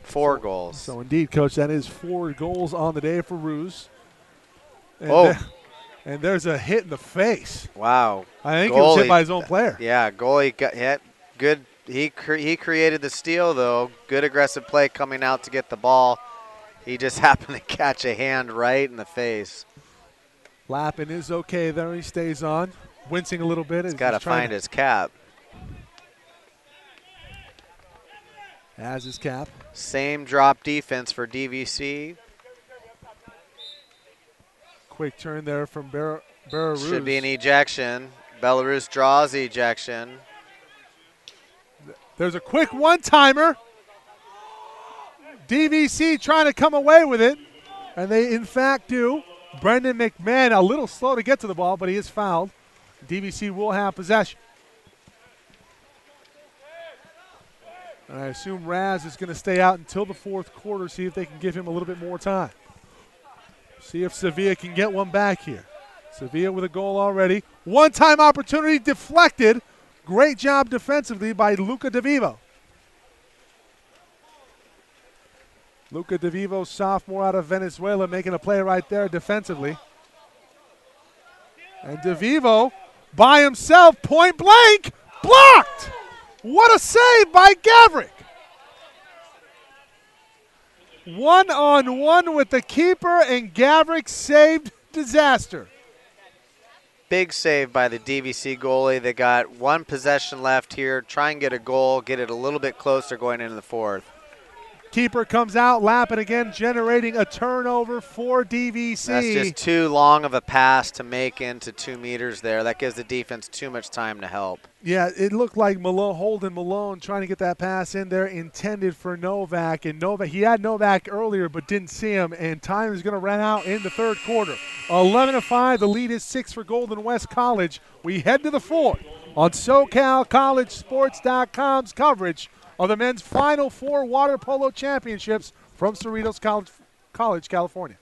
4 goals. So indeed, Coach, that is 4 goals on the day for Ruse. And Oh. and there's a hit in the face. Wow. I think he was hit Goalie- by his own player. Yeah, goalie got hit. Good. He created the steal, though. Good aggressive play coming out to get the ball. He just happened to catch a hand right in the face. Lappin is okay there. He stays on, wincing a little bit. He's got to find his cap. Has his cap. Same drop defense for DVC. Quick turn there from Belarus. Should be an ejection. Belarus draws the ejection. There's a quick one-timer. DVC trying to come away with it, and they in fact do. Brendan McMahon a little slow to get to the ball, but he is fouled. DVC will have possession. And I assume Raz is going to stay out until the 4th quarter, see if they can give him a little bit more time. See if Sevilla can get one back here. Sevilla with a goal already. One-time opportunity deflected. Great job defensively by Luca DeVivo. Luca DeVivo, sophomore out of Venezuela, making a play right there defensively. And DeVivo, by himself, point blank, blocked! What a save by Gavrik! 1-on-1 with the keeper, and Gavrik saved disaster. Big save by the DVC goalie. They got 1 possession left here. Try and get a goal, get it a little bit closer going into the 4th. Keeper comes out, lapping again, generating a turnover for DVC. That's just too long of a pass to make into 2 meters there. That gives the defense too much time to help. Yeah, it looked like Holden Malone trying to get that pass in there, intended for Novak. And Novak, he had Novak earlier but didn't see him, and time is going to run out in the 3rd quarter. 11-5, the lead is 6 for Golden West College. We head to the 4th on SoCalCollegeSports.com's coverage of the men's Final 4 Water Polo Championships from Cerritos College, California.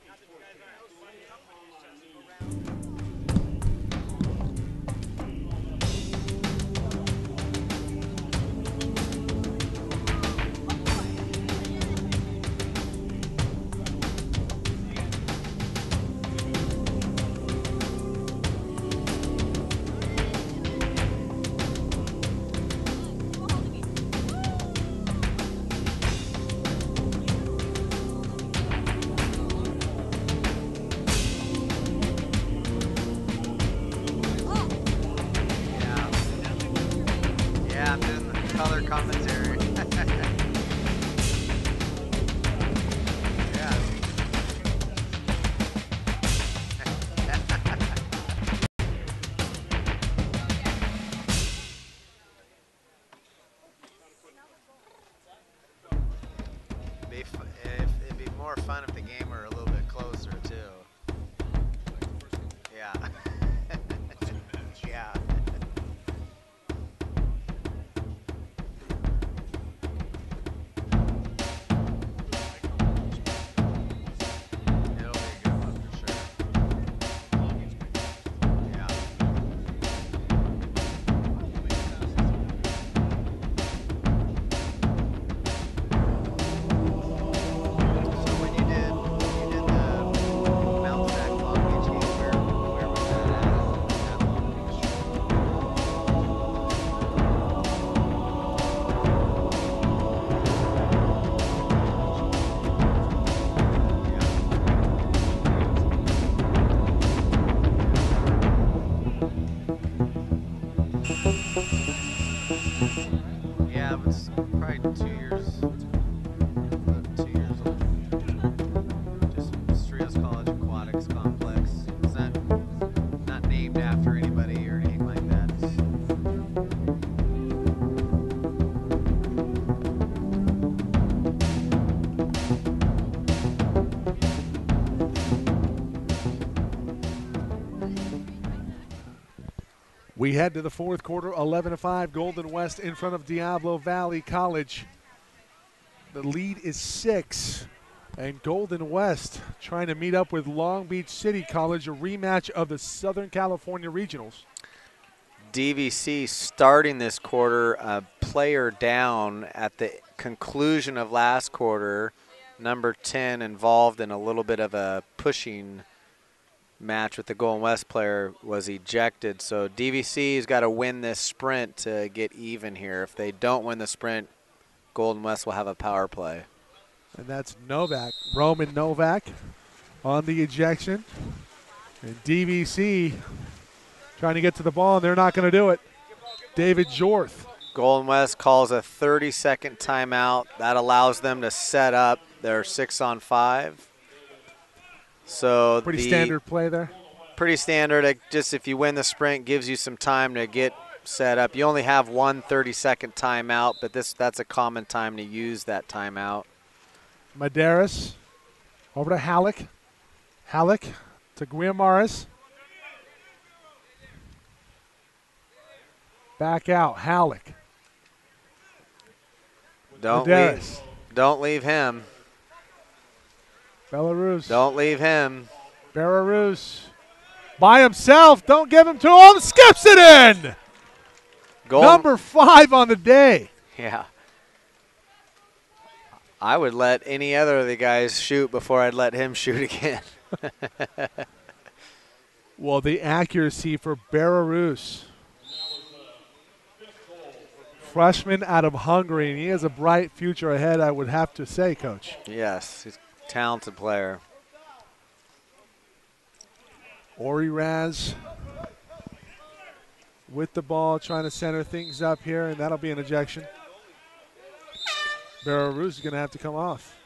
more fun if the game were a little bit closer too. Yeah. Yeah. It'll be a good one for sure. Yeah. So when you did the Mount Sac Long Beach game, where was that at? At Long Beach? Yeah, it was probably 2 years. 2 years old. Just Cerritos College Aquatics Complex. It's not named after anybody or anything like that. We head to the fourth quarter, 11-5, Golden West in front of Diablo Valley College. The lead is 6, and Golden West trying to meet up with Long Beach City College, a rematch of the Southern California Regionals. DVC starting this quarter, a player down at the conclusion of last quarter. Number 10 involved in a little bit of a pushing match with the Golden West player was ejected. So DVC's got to win this sprint to get even here. If they don't win the sprint, Golden West will have a power play. And that's Novak, Roman Novak on the ejection. And DVC trying to get to the ball, and they're not going to do it. David Jorth. Golden West calls a 30-second timeout. That allows them to set up their 6-on-5. So pretty standard play there. Pretty standard. It just if you win the sprint, gives you some time to get set up. You only have one 30-second timeout, but that's a common time to use that timeout. Medeiros over to Halleck. Halleck to Guiamares. Back out, Halleck. Don't leave him. Belarus. Don't leave him. Belarus by himself. Don't give him to him. Skips it in. Number 5 on the day. Yeah. I would let any other of the guys shoot before I'd let him shoot again. Well, the accuracy for Belarus. Freshman out of Hungary, and he has a bright future ahead, I would have to say, Coach. Yes, he's a talented player. Ori Raz with the ball, trying to center things up here, and that'll be an ejection. Belarus is going to have to come off.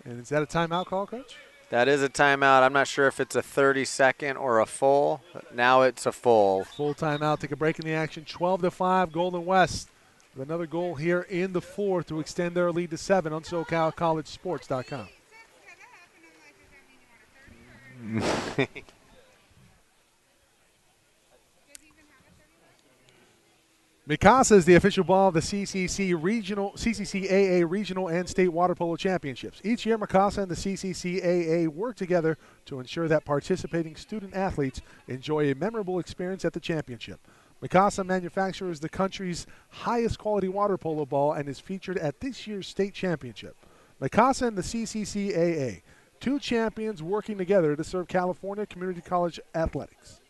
And is that a timeout call, Coach? That is a timeout. I'm not sure if it's a 30-second or a full. Now it's a full. Full timeout. Take a break in the action. 12-5, Golden West with another goal here in the fourth to extend their lead to 7 on SoCalCollegeSports.com. Mikasa is the official ball of the CCCAA Regional and State Water Polo Championships. Each year, Mikasa and the CCCAA work together to ensure that participating student athletes enjoy a memorable experience at the championship. Mikasa manufactures the country's highest quality water polo ball and is featured at this year's state championship. Mikasa and the CCCAA, 2 champions working together to serve California Community College athletics.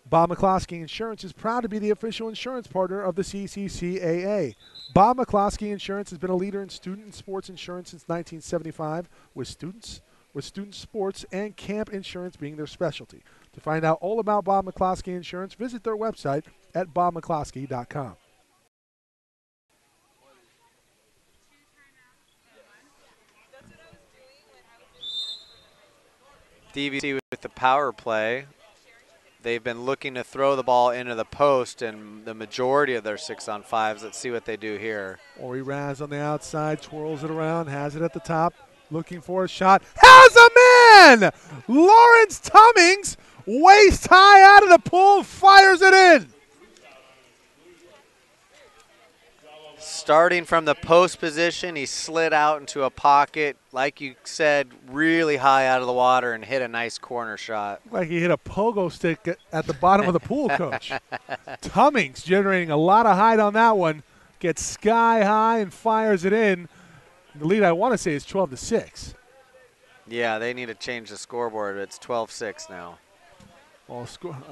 Bob McCloskey Insurance is proud to be the official insurance partner of the CCCAA. Bob McCloskey Insurance has been a leader in student and sports insurance since 1975, with student sports and camp insurance being their specialty. To find out all about Bob McCloskey Insurance, visit their website at bobmccloskey.com. DVC with the power play. they've been looking to throw the ball into the post in the majority of their 6-on-5s. Let's see what they do here. Ori Raz on the outside, twirls it around, has it at the top, looking for a shot. Has a man! Lawrence Tummings, waist high out of the pool, fires it in. Starting from the post position, he slid out into a pocket, like you said, really high out of the water and hit a nice corner shot. Like he hit a pogo stick at the bottom of the pool, Coach. Tummings generating a lot of height on that one, gets sky high and fires it in. The lead, I want to say, is 12-6. Yeah, they need to change the scoreboard. It's 12-6 now. Well,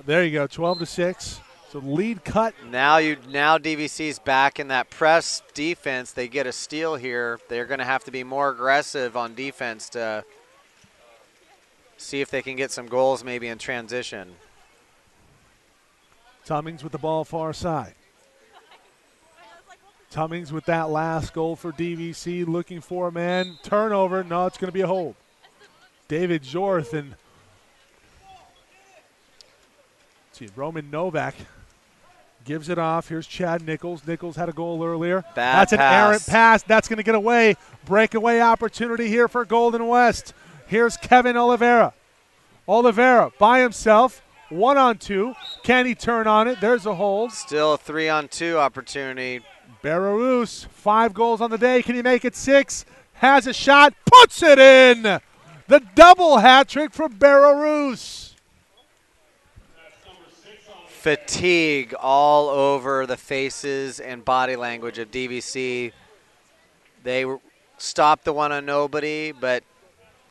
there you go, 12-6. So lead cut. Now DVC's back in that press defense. They get a steal here. They're going to have to be more aggressive on defense to see if they can get some goals maybe in transition. Tummings with the ball far side. Tummings with that last goal for DVC, looking for a man. Turnover. No, it's going to be a hold. David Jorth and Roman Novak gives it off. Here's Chad Nichols. Nichols had a goal earlier. That's an errant pass. That's going to get away. Breakaway opportunity here for Golden West. Here's Kevin Oliveira. Oliveira by himself. 1-on-2. Can he turn on it? There's a hold. Still a 3-on-2 opportunity. Belarus, 5 goals on the day. Can he make it 6? Has a shot. Puts it in. The double hat trick for Belarus. Fatigue all over the faces and body language of DVC. They stopped the one on nobody, but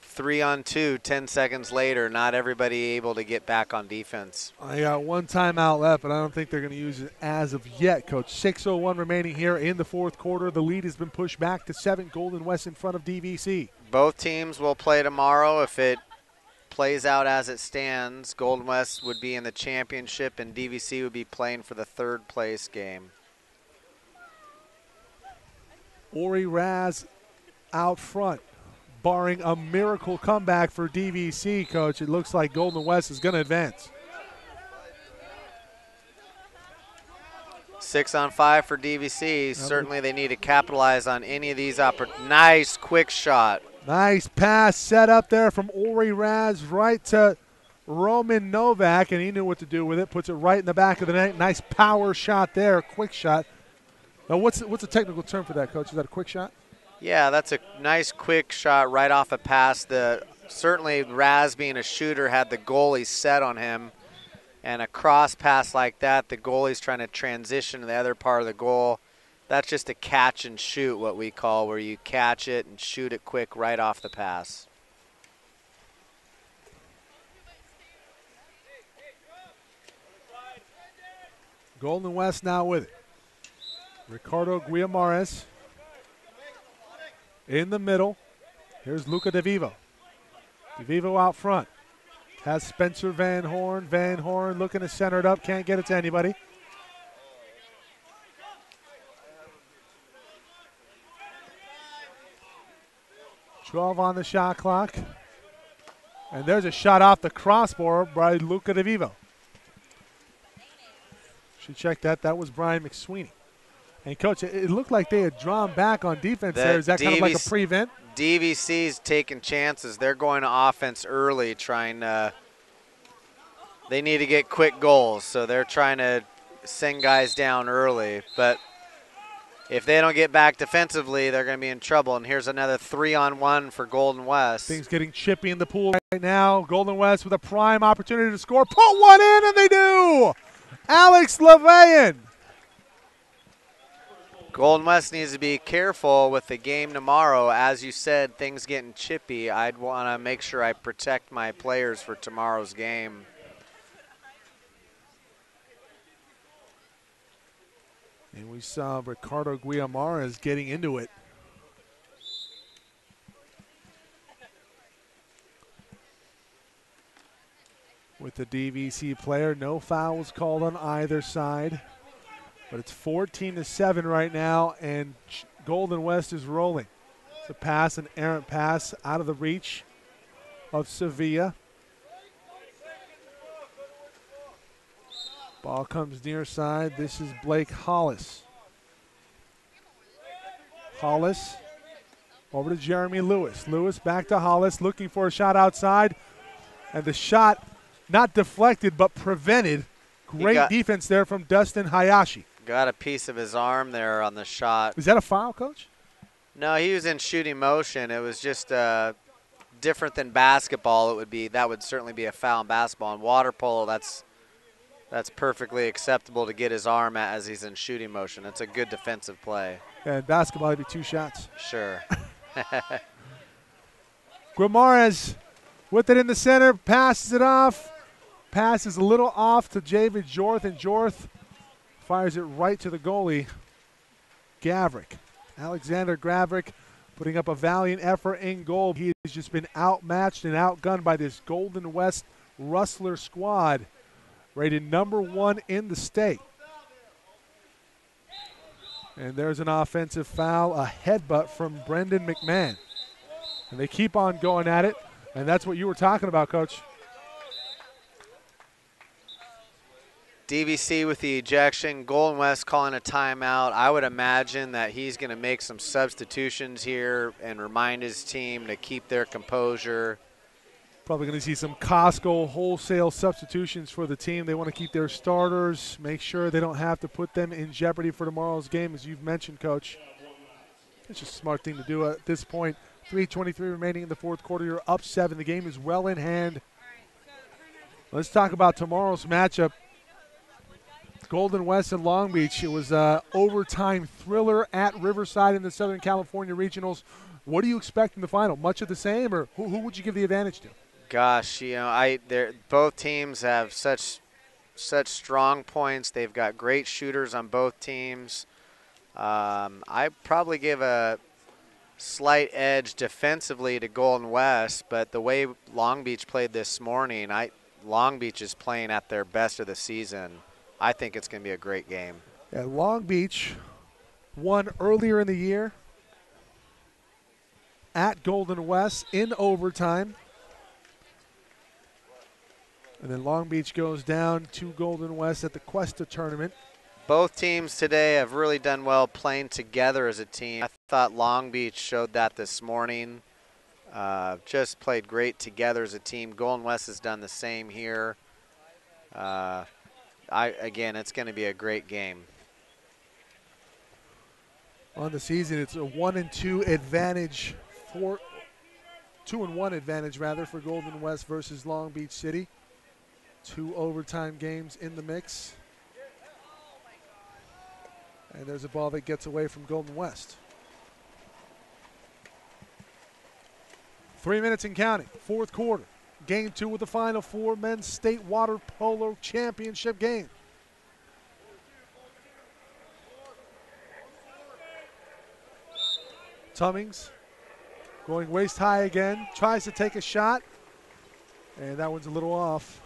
3-on-2, 10 seconds later, not everybody able to get back on defense. I got one timeout left, but I don't think they're going to use it as of yet, Coach. 6:01 remaining here in the fourth quarter. The lead has been pushed back to 7. Golden West in front of DVC. Both teams will play tomorrow. If it plays out as it stands, Golden West would be in the championship and DVC would be playing for the 3rd place game. Ori Raz out front, barring a miracle comeback for DVC, Coach. It looks like Golden West is going to advance. 6-on-5 for DVC. Certainly they need to capitalize on any of these opportunities. Nice quick shot. Nice pass set up there from Ori Raz right to Roman Novak, and he knew what to do with it. Puts it right in the back of the net. Nice power shot there, quick shot. Now, what's the technical term for that, Coach? Is that a quick shot? Yeah, that's a nice quick shot right off a pass. Certainly Raz, being a shooter, had the goalie set on him, and a cross pass like that, the goalie's trying to transition to the other part of the goal. That's just a catch and shoot, what we call, where you catch it and shoot it quick right off the pass. Golden West now with it. Ricardo Guillamares in the middle. Here's Luca DeVivo. DeVivo out front. Has Spencer Van Horn. Van Horn looking to center it up. Can't get it to anybody. .12 on the shot clock. And there's a shot off the crossbar by Luca DeVivo. Should check that. That was Brian McSweeney. And, Coach, it looked like they had drawn back on defense there. Is that kind of like a prevent? DVC's taking chances. They're going to offense early, trying to – they need to get quick goals, so they're trying to send guys down early. But if they don't get back defensively, they're going to be in trouble. And here's another 3-on-1 for Golden West. Things getting chippy in the pool right now. Golden West with a prime opportunity to score. Put one in, and they do! Alex Levayan. Golden West needs to be careful with the game tomorrow. As you said, things getting chippy. I'd want to make sure I protect my players for tomorrow's game. And we saw Ricardo Guillamares getting into it. With the DVC player, no fouls called on either side. But it's 14-7 right now, and Golden West is rolling. It's a pass, an errant pass out of the reach of Sevilla. Ball comes near side. This is Blake Hollis. Hollis over to Jeremy Lewis. Lewis back to Hollis, looking for a shot outside. And the shot not deflected, but prevented. Great defense there from Dustin Hayashi. Got a piece of his arm there on the shot. Is that a foul, Coach? No, he was in shooting motion. It was just different than basketball. That would certainly be a foul in basketball. In water polo, that's perfectly acceptable to get his arm at as he's in shooting motion. It's a good defensive play. Yeah, in basketball, it'd be 2 shots. Sure. Guimaraes with it in the center, passes it off. Passes a little off to David Jorth, and Jorth fires it right to the goalie, Gavrik. Alexander Gavrik putting up a valiant effort in goal. He has just been outmatched and outgunned by this Golden West Rustler squad, rated #1 in the state. And there's an offensive foul, a headbutt from Brendan McMahon. And they keep on going at it, and that's what you were talking about, Coach. DVC with the ejection. Golden West calling a timeout. I would imagine that he's going to make some substitutions here and remind his team to keep their composure. Probably going to see some Costco wholesale substitutions for the team. They want to keep their starters, make sure they don't have to put them in jeopardy for tomorrow's game, as you've mentioned, Coach. It's just a smart thing to do at this point. 3:23 remaining in the fourth quarter. You're up 7. The game is well in hand. Let's talk about tomorrow's matchup. Golden West and Long Beach. It was an overtime thriller at Riverside in the Southern California Regionals. What do you expect in the final? Much of the same, or who would you give the advantage to? Gosh, both teams have such strong points. They've got great shooters on both teams. I probably give a slight edge defensively to Golden West, but the way Long Beach played this morning, Long Beach is playing at their best of the season. I think it's going to be a great game. Yeah, Long Beach won earlier in the year at Golden West in overtime. And then Long Beach goes down to Golden West at the Cuesta tournament. Both teams today have really done well playing together as a team. I thought Long Beach showed that this morning. Just played great together as a team. Golden West has done the same here. Again, it's going to be a great game. On the season, it's a 1-2 advantage for 2-1 advantage rather for Golden West versus Long Beach City. 2 overtime games in the mix. And there's a ball that gets away from Golden West. 3 minutes and counting, fourth quarter. Game 2 with the Final Four Men's State Water Polo Championship game. Tummings going waist high again, tries to take a shot, and that one's a little off.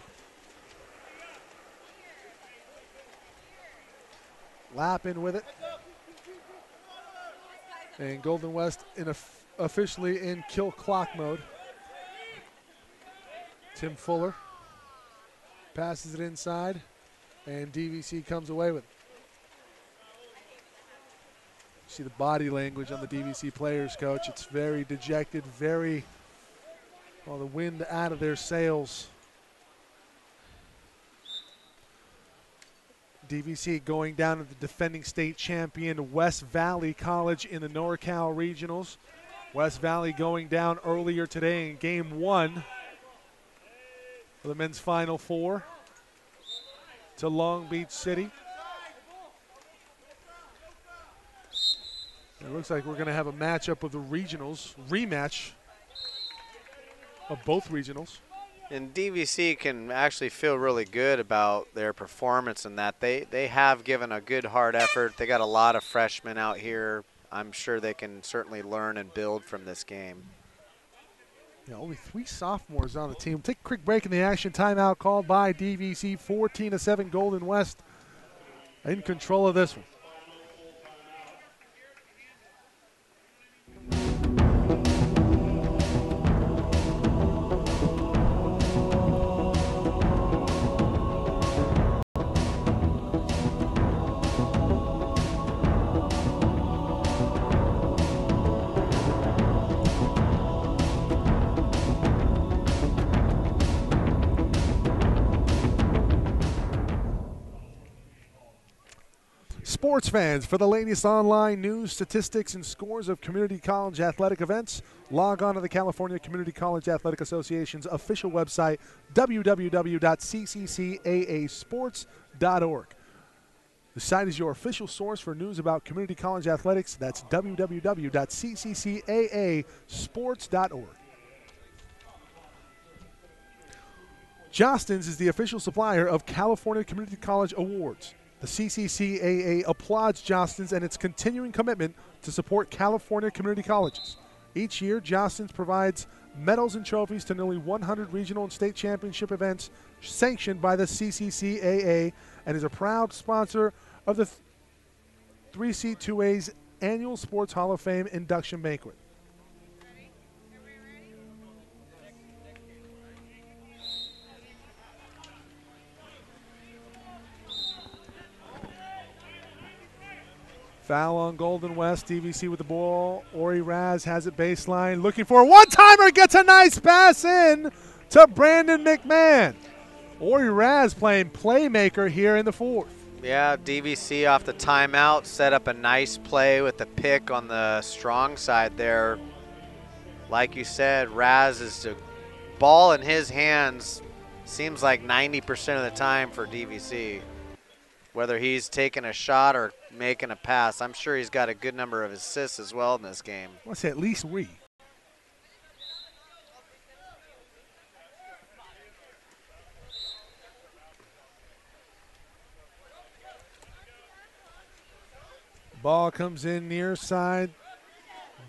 Lappin with it. And Golden West officially in kill clock mode. Tim Fuller passes it inside, and DVC comes away with it. See the body language on the DVC players, Coach. It's very dejected, very, the wind out of their sails. DVC going down to the defending state champion West Valley College in the NorCal Regionals. West Valley going down earlier today in Game 1 for the men's Final Four to Long Beach City. It looks like we're going to have a matchup of the regionals, rematch of both regionals. And DVC can actually feel really good about their performance in that. They have given a good hard effort. They got a lot of freshmen out here. I'm sure they can certainly learn and build from this game. Yeah, only 3 sophomores on the team. Take a quick break in the action. Timeout called by DVC. 14-7 Golden West in control of this one. Sports fans, for the latest online news, statistics, and scores of community college athletic events, log on to the California Community College Athletic Association's official website, www.cccaasports.org. The site is your official source for news about community college athletics. That's www.cccaasports.org. Jostens is the official supplier of California Community College Awards. The CCCAA applauds Jostens and its continuing commitment to support California community colleges. Each year, Jostens provides medals and trophies to nearly 100 regional and state championship events sanctioned by the CCCAA and is a proud sponsor of the 3C2A's annual Sports Hall of Fame induction banquet. Foul on Golden West. DVC with the ball. Ori Raz has it baseline. Looking for a one-timer. Gets a nice pass in to Brandon McMahon. Ori Raz playing playmaker here in the fourth. Yeah, DVC off the timeout. Set up a nice play with the pick on the strong side there. Like you said, Raz is the ball in his hands seems like 90% of the time for DVC. Whether he's taking a shot or making a pass, I'm sure he's got a good number of assists as well in this game. I want to say at least 3. Ball comes in near side.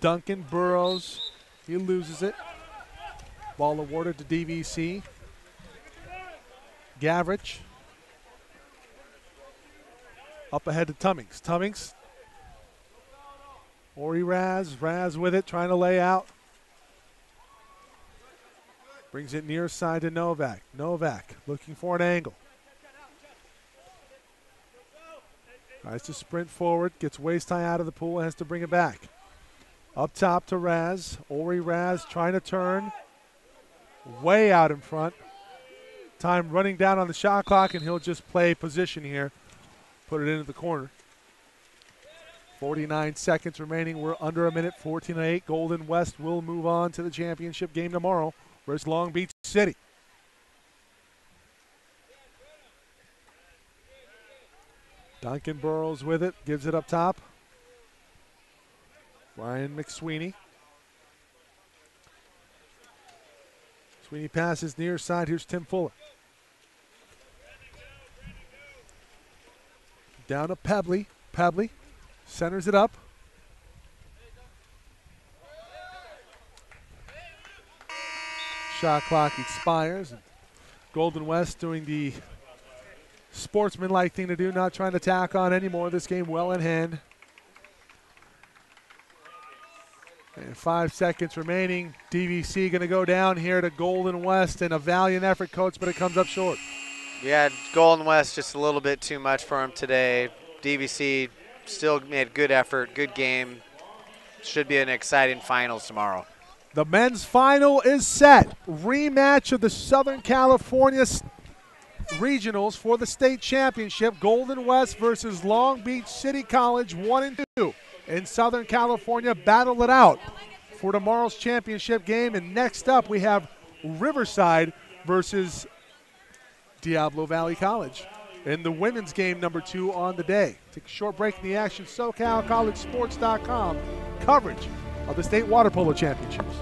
Duncan Burrows. He loses it. Ball awarded to DVC. Gavrich. Up ahead to Tummings. Tummings. Ori Raz. Raz with it, trying to lay out. Brings it near side to Novak. Novak looking for an angle. Tries to sprint forward. Gets waist high out of the pool. Has to bring it back. Up top to Raz. Ori Raz trying to turn. Way out in front. Time running down on the shot clock, and he'll just play position here. Put it into the corner. 49 seconds remaining. We're under a minute, 14-8. Golden West will move on to the championship game tomorrow versus Long Beach City. Duncan Burrows with it, gives it up top. Ryan McSweeney. Sweeney passes near side. Here's Tim Fuller. Down to Pebley. Pebley centers it up. Shot clock expires. Golden West doing the sportsmanlike thing to do, not trying to tack on anymore. This game well in hand. And 5 seconds remaining. DVC going to go down here to Golden West, and a valiant effort, coach, but it comes up short. Yeah, Golden West just a little bit too much for him today. DVC still made good effort, good game. Should be an exciting finals tomorrow. The men's final is set. Rematch of the Southern California regionals for the state championship. Golden West versus Long Beach City College, 1 and 2 in Southern California. Battle it out for tomorrow's championship game. And next up, we have Riverside versus Diablo Valley College in the women's game number 2 on the day. Take a short break in the action. SoCalCollegeSports.com coverage of the state water polo championships.